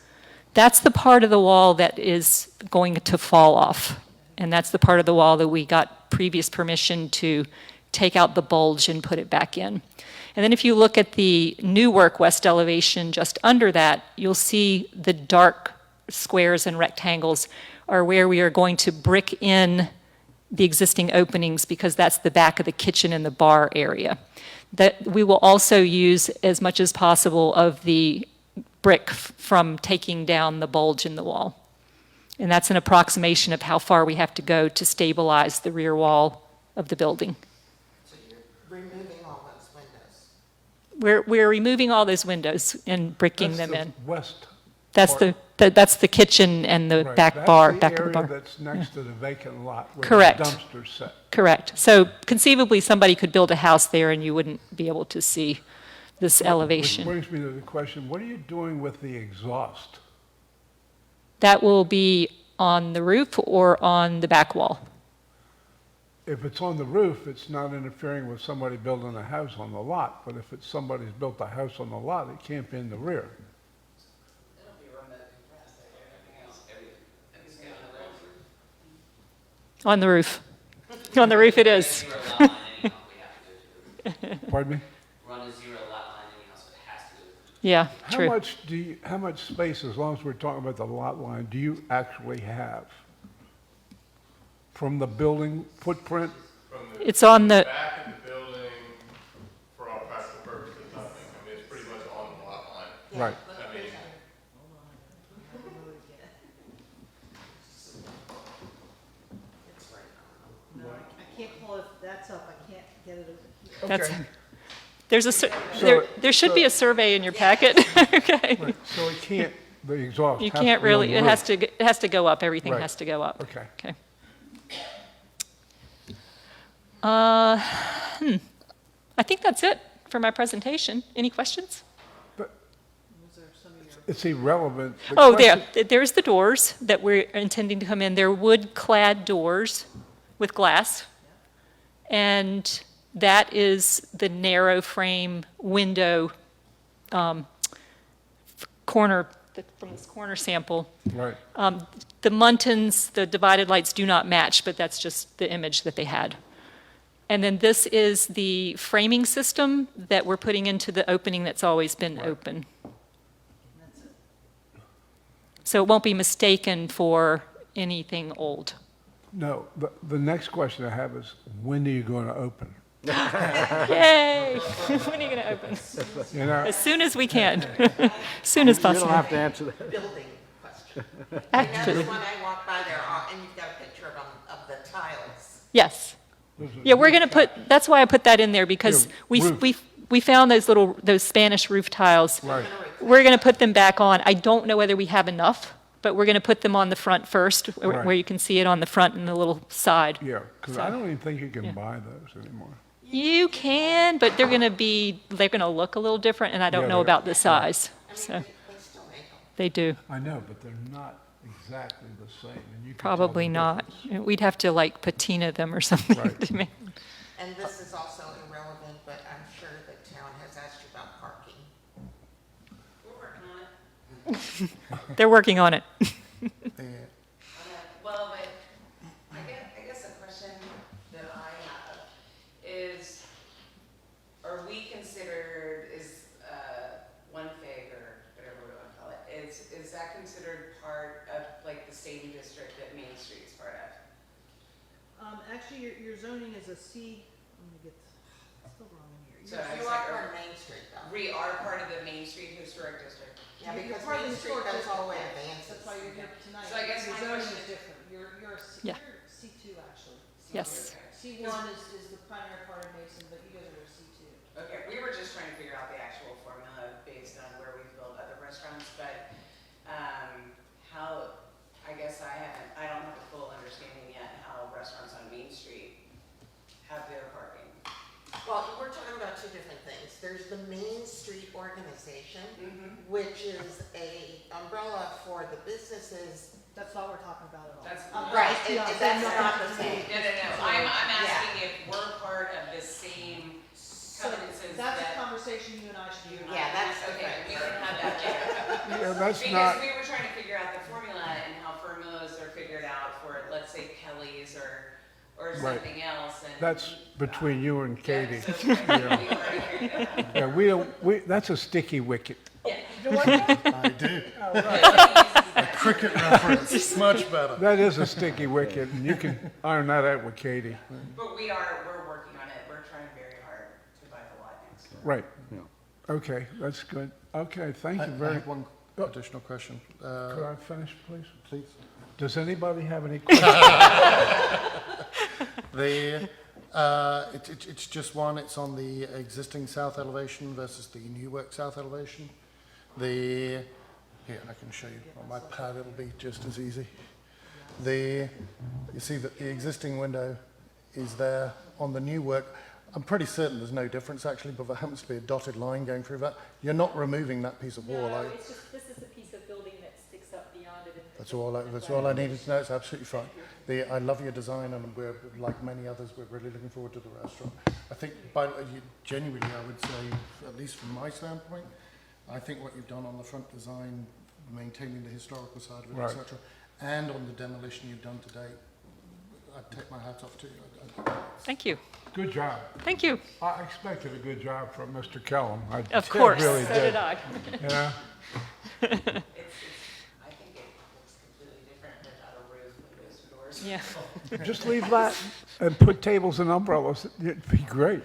That's the part of the wall that is going to fall off. And that's the part of the wall that we got previous permission to take out the bulge and put it back in. And then if you look at the new work west elevation just under that, you'll see the dark squares and rectangles are where we are going to brick in the existing openings because that's the back of the kitchen and the bar area. That we will also use as much as possible of the brick from taking down the bulge in the wall. And that's an approximation of how far we have to go to stabilize the rear wall of the building. So you're removing all those windows. We're removing all those windows and bricking them in. West. That's part. that's the kitchen and the Right, back bar, that's back the of the bar. area that's next to the vacant lot where the Correct. dumpster's set. Correct. So conceivably, somebody could build a house there and you wouldn't be able to see this Which elevation. brings me to the question, what are you doing with the exhaust? That will be on the roof or on the back wall. If it's on the roof, it's not interfering with somebody building a house on the lot, but if it's somebody's built a house on the lot, it can't be in the rear. On the roof. On the roof it is. Pardon me? Run a zero lot line anyhow, so it has to go. Yeah, true. How much space, as long as we're talking about the lot line, do you actually have? From the building footprint? It's on the, Back of the building, for all practical purposes, nothing. I mean, it's pretty much on the lot line. Right. I mean, No, I can't pull it, that's up, I can't get it over here. that's, Okay. there's a, there should be a survey in your packet. Okay. Right, so it can't, the exhaust You has to can't be on really, the it roof. has to go up, everything Right. has to go up. Okay. Okay. I think that's it for my presentation. Any questions? Those are some of your, It's irrelevant. The Oh, question- there's the doors that we're intending to come in. They're wood-clad doors with glass. And that is the narrow frame window corner, from this corner sample. Right, The Muntins, the divided lights do not match, but that's just the image that they had. And then this is the framing system that we're putting into the opening that's always been open. that's it. So it won't be mistaken for anything old. no, the next question I have is, when are you going to open? Yay! When are you going to open? You know, As soon as we can. As soon as You don't possible. have to answer that. Building question. I Actually, noticed when I walked by there, and you've got a picture of them, of the tiles. yes. Yeah, we're going to put, that's why I put that in there, because Yeah, we roof. we found those Spanish roof tiles. right, We're going to put them back on. I don't know whether we have enough, but we're going to put them on the front first, where Right. you can see it on the front and the little side. yeah, because I don't even think you can buy those anymore. You can, but they're going to look a little different, and I don't Yeah, know they- about the size. I mean, So they still make them. they do. I know, but they're not exactly the same. And you can tell the Probably not. difference. We'd have to like patina them or something Right. to make. And this is also irrelevant, but I'm sure the town has asked you about parking. We're working on it. They're working on it. Well, but I guess a question that I have is, are we considered, one fig or whatever we want to call it, is that considered part of like the same district that Main Street's part of? Actually, your zoning is a C, let me get, it's still wrong in here. So Your- I You was are like, part of Main Street, though. We are part of the Main Street Historic District. Yeah, you're because part of Main the Street historic goes all the way to district. Vance's. That's why you're here tonight. So I guess Your my zoning question- is different. You're a C, Yeah. you're C2, actually. Yes. C1 is the primary part of Mason, but you guys are a C2. Okay, we were just trying to figure out the actual formula based on where we've built other restaurants, but, how, I guess I don't have a full understanding yet how restaurants on Main Street have their parking. Well, we're talking about two different things. There's the Main Street Organization, Mm-hmm. which is a umbrella for the businesses. That's not what we're talking about at all. That's Right, Yeah, that's they're not the same. No, I'm asking if we're part of the same So covenances that's a that. conversation you and I should do. Yeah, that's Okay, we different. can have that later. Yeah, that's Because not, we were trying to figure out the formula and how formulas are figured out for, let's say, Kelly's or Right. something else, and. that's between you and Yeah, Katie. so we already figured it out. Yeah, we don't, that's a sticky wicket. I do. A cricket reference, much better. That is a sticky wicket, and you can iron that out with Katie. But we're working on it, we're trying very hard to buy the lot next door. Right. Okay, that's good. Okay, thank I you I very, have one additional question. could I finish, please? Please. Does anybody have any questions? It's just one, it's on the existing south elevation versus the new work south elevation. Here, I can show you on my pad, it'll be just as easy. You see that the existing window is there on the new work. I'm pretty certain there's no difference actually, but there happens to be a dotted line going through that. You're not removing that piece of wall, are you? it's just, this is the piece of building that sticks up beyond it. That's all I needed to know. It's absolutely fine. I love your design, and we're, like many others, we're really looking forward to the restaurant. I think, genuinely, I would say, at least from my standpoint, I think what you've done on the front design, maintaining the historical side of it, Right. etc., and on the demolition you've done today, I'd take my hat off to you. Thank you. Good job. Thank you. I expected a good job from Mr. Kellum. Of course, really so did I. Yeah, I think it looks completely different without a roof, windows, and doors. Yeah. just leave that and put tables and umbrellas. It'd be great.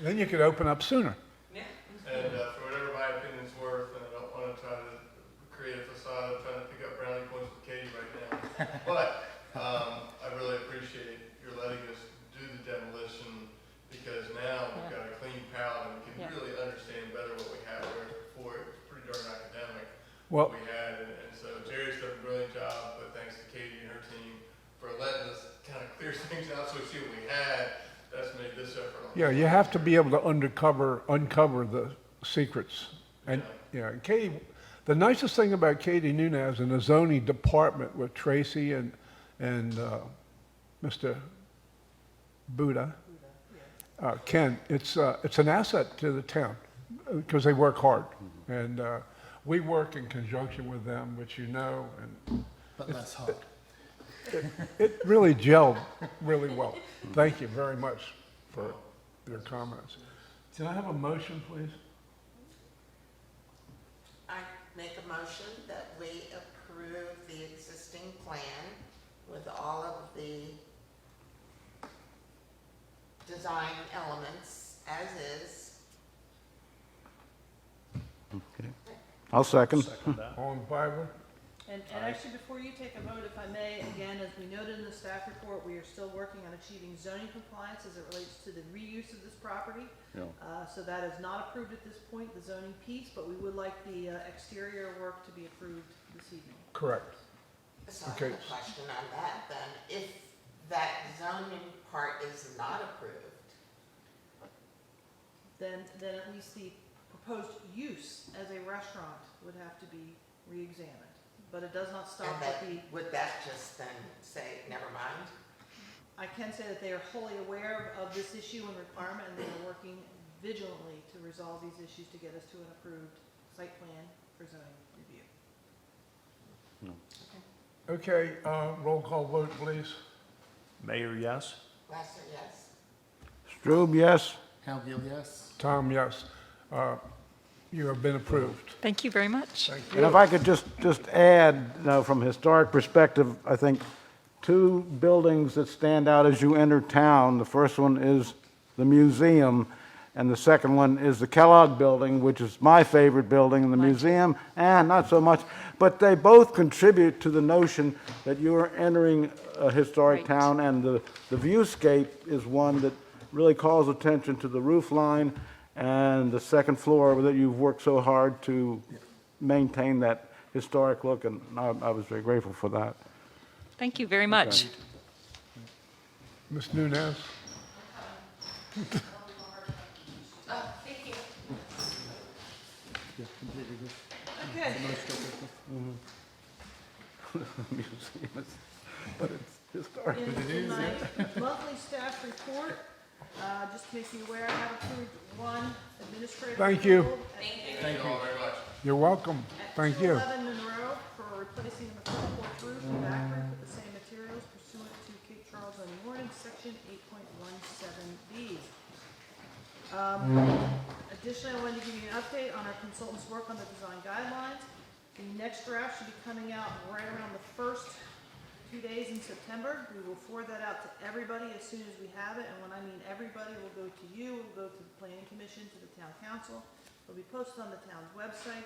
Then you could open up sooner. And for whatever my opinion's worth, and I don't want to try to create a facade, I'm trying to pick up brownie points with Katie right now. But I really appreciate your letting us do the demolition, because now we've got a clean palette and we can really understand better what we had, whereas before it was pretty darn academic Well, what we had. And so Jerry's done a brilliant job, but thanks to Katie and her team for letting us kind of clear things out so we see what we had. That's made this effort. yeah, you have to be able to uncover the secrets. And, and Katie, the nicest thing about Katie Nunez in the zoning department with Tracy and Mr. Buddha, Ken, it's an asset to the town because they work hard. And we work in conjunction with them, which you know, and But that's hard. it really gelled really well. Thank you very much for your comments. Can I have a motion, please? I make a motion that we approve the existing plan with all of the design elements as is. Okay. I'll second. All in favor? And actually, before you take a vote, if I may, again, as we noted in the staff report, we are still working on achieving zoning compliance as it relates to the reuse of this property. Yeah. So that is not approved at this point, the zoning piece, but we would like the exterior work to be approved this evening. Correct. So I Okay. have a question on that then. If that zoning part is not approved, Then at least the proposed use as a restaurant would have to be re-examined. But it does not stop and at that, the, would that just then say, never mind? I can say that they are fully aware of this issue and requirement, and they are working vigilantly to resolve these issues to get us to an approved site plan for zoning review. Okay, roll call vote, please. Mayor, yes? Lasser, yes. Strube, yes? Halgill, yes? Tom, yes. You have been approved. Thank you very much. Thank And if I could just add, from a historic perspective, I think two buildings that stand out as you enter town. The first one is the museum, and the second one is the Kellogg Building, which is my favorite building in the museum, and not so much. But they both contribute to the notion that you are entering a historic Right. town, and the viewscape is one that really calls attention to the roof line and the second floor that you've worked so hard to maintain that historic look, and I was very grateful for that. Thank you very much. Ms. Nunez? Okay. But it's historic. In my monthly staff report, just to make you aware, I have approved one administrative. Thank you. approval Thank you all very much. You're welcome. Thank you. At 211 Monroe for replacing the front porch roof and back roof with the same materials pursuant to Cape Charles zoning ordinance, section 8.17B. Additionally, I wanted to give you an update on our consultant's work on the design guidelines. The next draft should be coming out right around the first 2 days in September. We will forward that out to everybody as soon as we have it, and when I mean everybody, we'll go to you, we'll go to the planning commission, to the town council. It'll be posted on the town's website.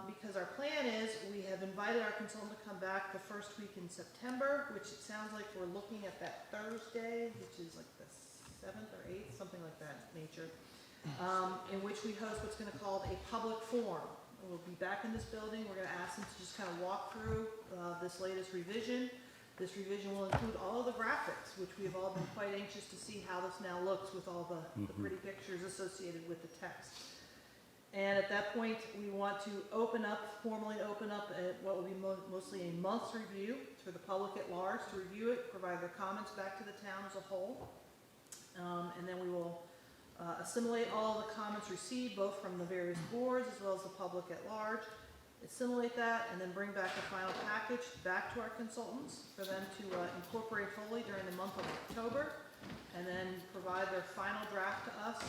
Because our plan is, we have invited our consultant to come back the first week in September, which it sounds like we're looking at that Thursday, which is like the 7th or 8th, something like that nature, in which we host what's gonna call a public forum. We'll be back in this building, we're gonna ask them to just kind of walk through this latest revision. This revision will include all of the graphics, which we have all been quite anxious to see how this now looks with all the pretty pictures associated with the text. And at that point, we want to formally open up what will be mostly a month's review for the public at large to review it, provide their comments back to the town as a whole. And then we will assimilate all the comments received, both from the various boards as well as the public at large, assimilate that, and then bring back the final package back to our consultants for them to incorporate fully during the month of October, and then provide their final draft to us.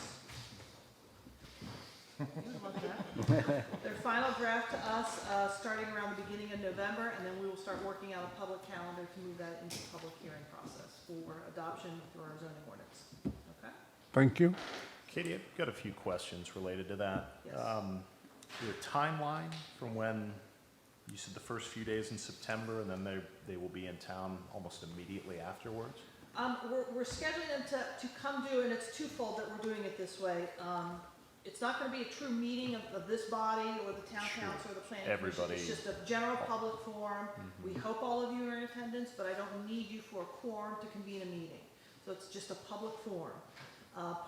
Their final draft to us starting around the beginning of November, and then we will start working out a public calendar to move that into the public hearing process for adoption through our zoning ordinance. Okay? Thank you. Katie, I've got a few questions related to that. Yes. Your timeline from when you said the first few days in September, and then they will be in town almost immediately afterwards? We're scheduling them to come to, and it's twofold that we're doing it this way. It's not gonna be a true meeting of this body or the town council or the planning commission. Everybody. It's just a general public forum. We hope all of you are in attendance, but I don't need you for a quorum to convene a meeting. So it's just a public forum.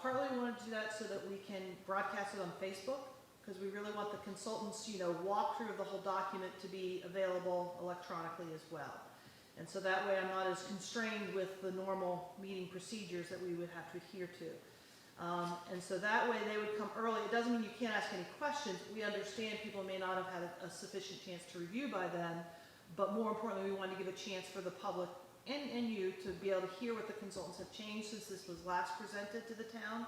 Partly we wanted to do that so that we can broadcast it on Facebook, because we really want the consultants, walk through of the whole document to be available electronically as well. And so that way I'm not as constrained with the normal meeting procedures that we would have to adhere to. And so that way they would come early. It doesn't mean you can't ask any questions. We understand people may not have had a sufficient chance to review by then, but more importantly, we want to give a chance for the public and you to be able to hear what the consultants have changed since this was last presented to the town,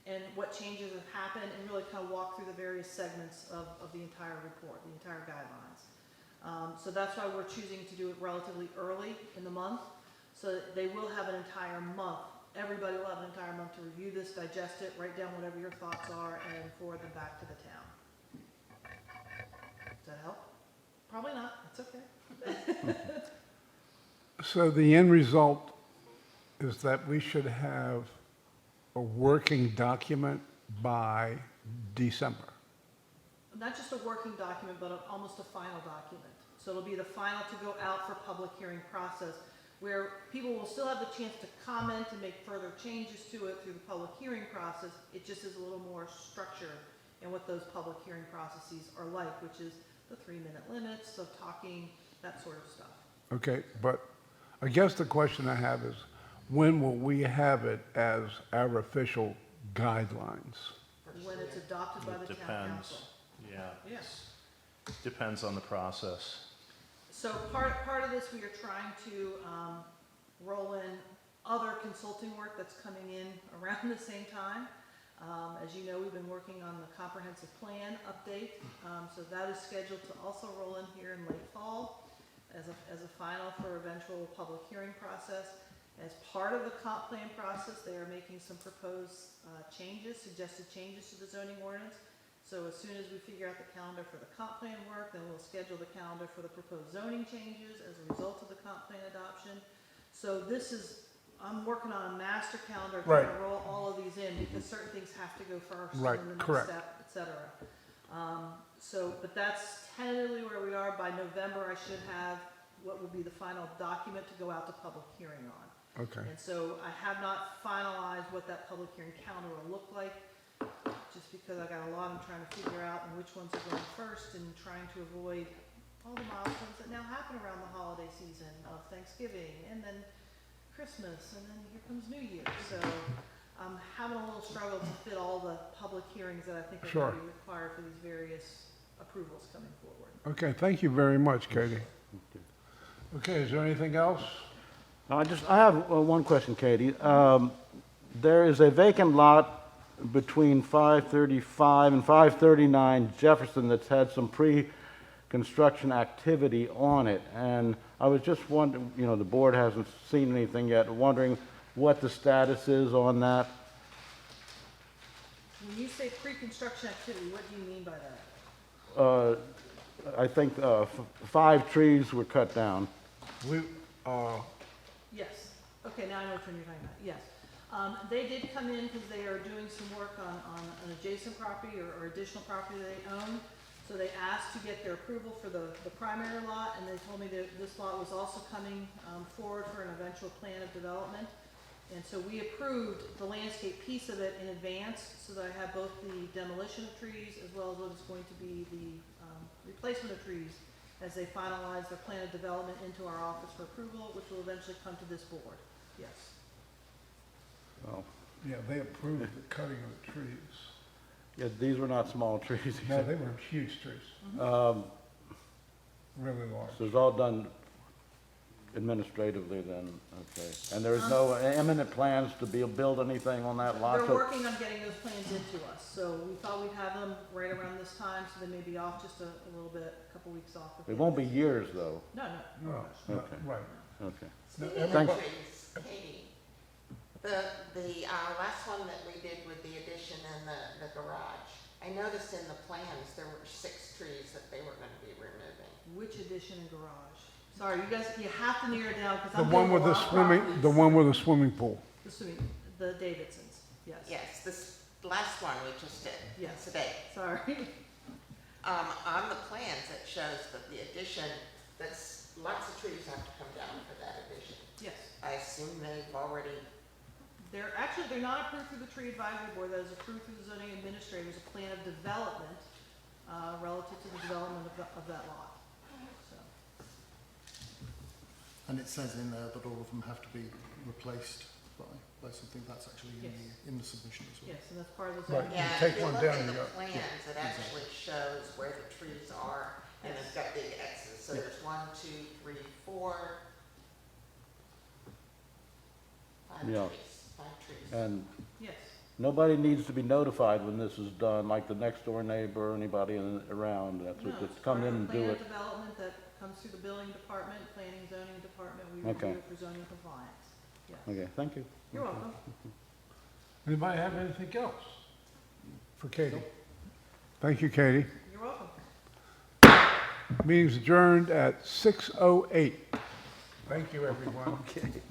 and what changes have happened, and really kind of walk through the various segments of the entire report, the entire guidelines. So that's why we're choosing to do it relatively early in the month, so that they will have an entire month. Everybody will have an entire month to review this, digest it, write down whatever your thoughts are, and forward them back to the town. Does that help? Probably not. It's okay. So the end result is that we should have a working document by December. Not just a working document, but almost a final document. So it'll be the final to go out for public hearing process, where people will still have the chance to comment and make further changes to it through the public hearing process. It just is a little more structured in what those public hearing processes are like, which is the 3-minute limits of talking, that sort of stuff. Okay, but I guess the question I have is, when will we have it as our official guidelines? When it's adopted by the town council. Yeah. Yes. Depends on the process. So part of this, we are trying to roll in other consulting work that's coming in around the same time. As you know, we've been working on the comprehensive plan update, so that is scheduled to also roll in here in late fall as a final for eventual public hearing process. As part of the comp plan process, they are making some proposed suggested changes to the zoning ordinance. So as soon as we figure out the calendar for the comp plan work, then we'll schedule the calendar for the proposed zoning changes as a result of the comp plan adoption. So I'm working on a master calendar to Right. roll all of these in, because certain things have to go first, Right, and then the next correct. step, et cetera. But that's tentatively where we are. By November, I should have what will be the final document to go out to public hearing on. Okay, And so I have not finalized what that public hearing calendar will look like, just because I got a lot I'm trying to figure out, and which ones are going first, and trying to avoid all the milestones that now happen around the holiday season of Thanksgiving, and then Christmas, and then here comes New Year. So I'm having a little struggle to fit all the public hearings that I think are Sure. going to be required for these various approvals coming forward. okay, thank you very much, Katie. Okay, is there anything else? I have one question, Katie. There is a vacant lot between 535 and 539 Jefferson that's had some pre-construction activity on it. And I was just wondering, the board hasn't seen anything yet, wondering what the status is on that. When you say pre-construction activity, what do you mean by that? I think 5 trees were cut down. We, Yes, okay, now I know which one you're talking about, yes. They did come in because they are doing some work on an adjacent property or additional property they own. So they asked to get their approval for the primary lot, and they told me that this lot was also coming forward for an eventual plan of development. And so we approved the landscape piece of it in advance, so that I have both the demolition of trees as well as what is going to be the replacement of trees as they finalize their plan of development into our office for approval, which will eventually come to this board, yes. Well, yeah, they approved the cutting of the trees. yeah, these were not small trees. No, they were huge trees, really large. So it's all done administratively then, okay. And there is no imminent plans to build anything on that lot? They're So- working on getting those plans into us, so we thought we'd have them right around this time, so they may be off just a little bit, a couple weeks off. It won't be years, though. No, no. No, no, Okay. right. Okay. Speaking of Thank- trees, Katie, the last one that we did with the addition and the garage, I noticed in the plans there were 6 trees that they were gonna be removing. Which addition and garage? Sorry, you guys, you have to narrow it down, because The I'm one getting a with the lot of swimming, properties. the one with the swimming pool. The swimming, the Davidsons, yes. Yes, this last one we just did Yes. today. Sorry. On the plans, it shows that the addition, that's, lots of trees have to come down for that addition. Yes. I assume they've already, They're not approved through the tree advisory board, that is approved through the zoning administrator's plan of development, relative to the development of that lot, so. And it says in there that all of them have to be replaced by something that's actually in the submission as well. Yes, and that's part of the Right. zoning. You yeah, take if you one look down, at you the got- plans, it actually shows where the trees are, and it's got big X's, so there's 1, 2, 3, 4, 5 Yeah. trees, 5 trees. And Yes, nobody needs to be notified when this is done, like the next door neighbor or anybody around. That's no, what, it's just come part in of and the do plan it. of development that comes through the building department, planning zoning department, we Okay. review it for zoning compliance, yes. Okay, thank you. You're welcome. Anybody have anything else for Katie? Thank you, Katie. You're welcome. Meeting's adjourned at 6:08. Thank you, everyone.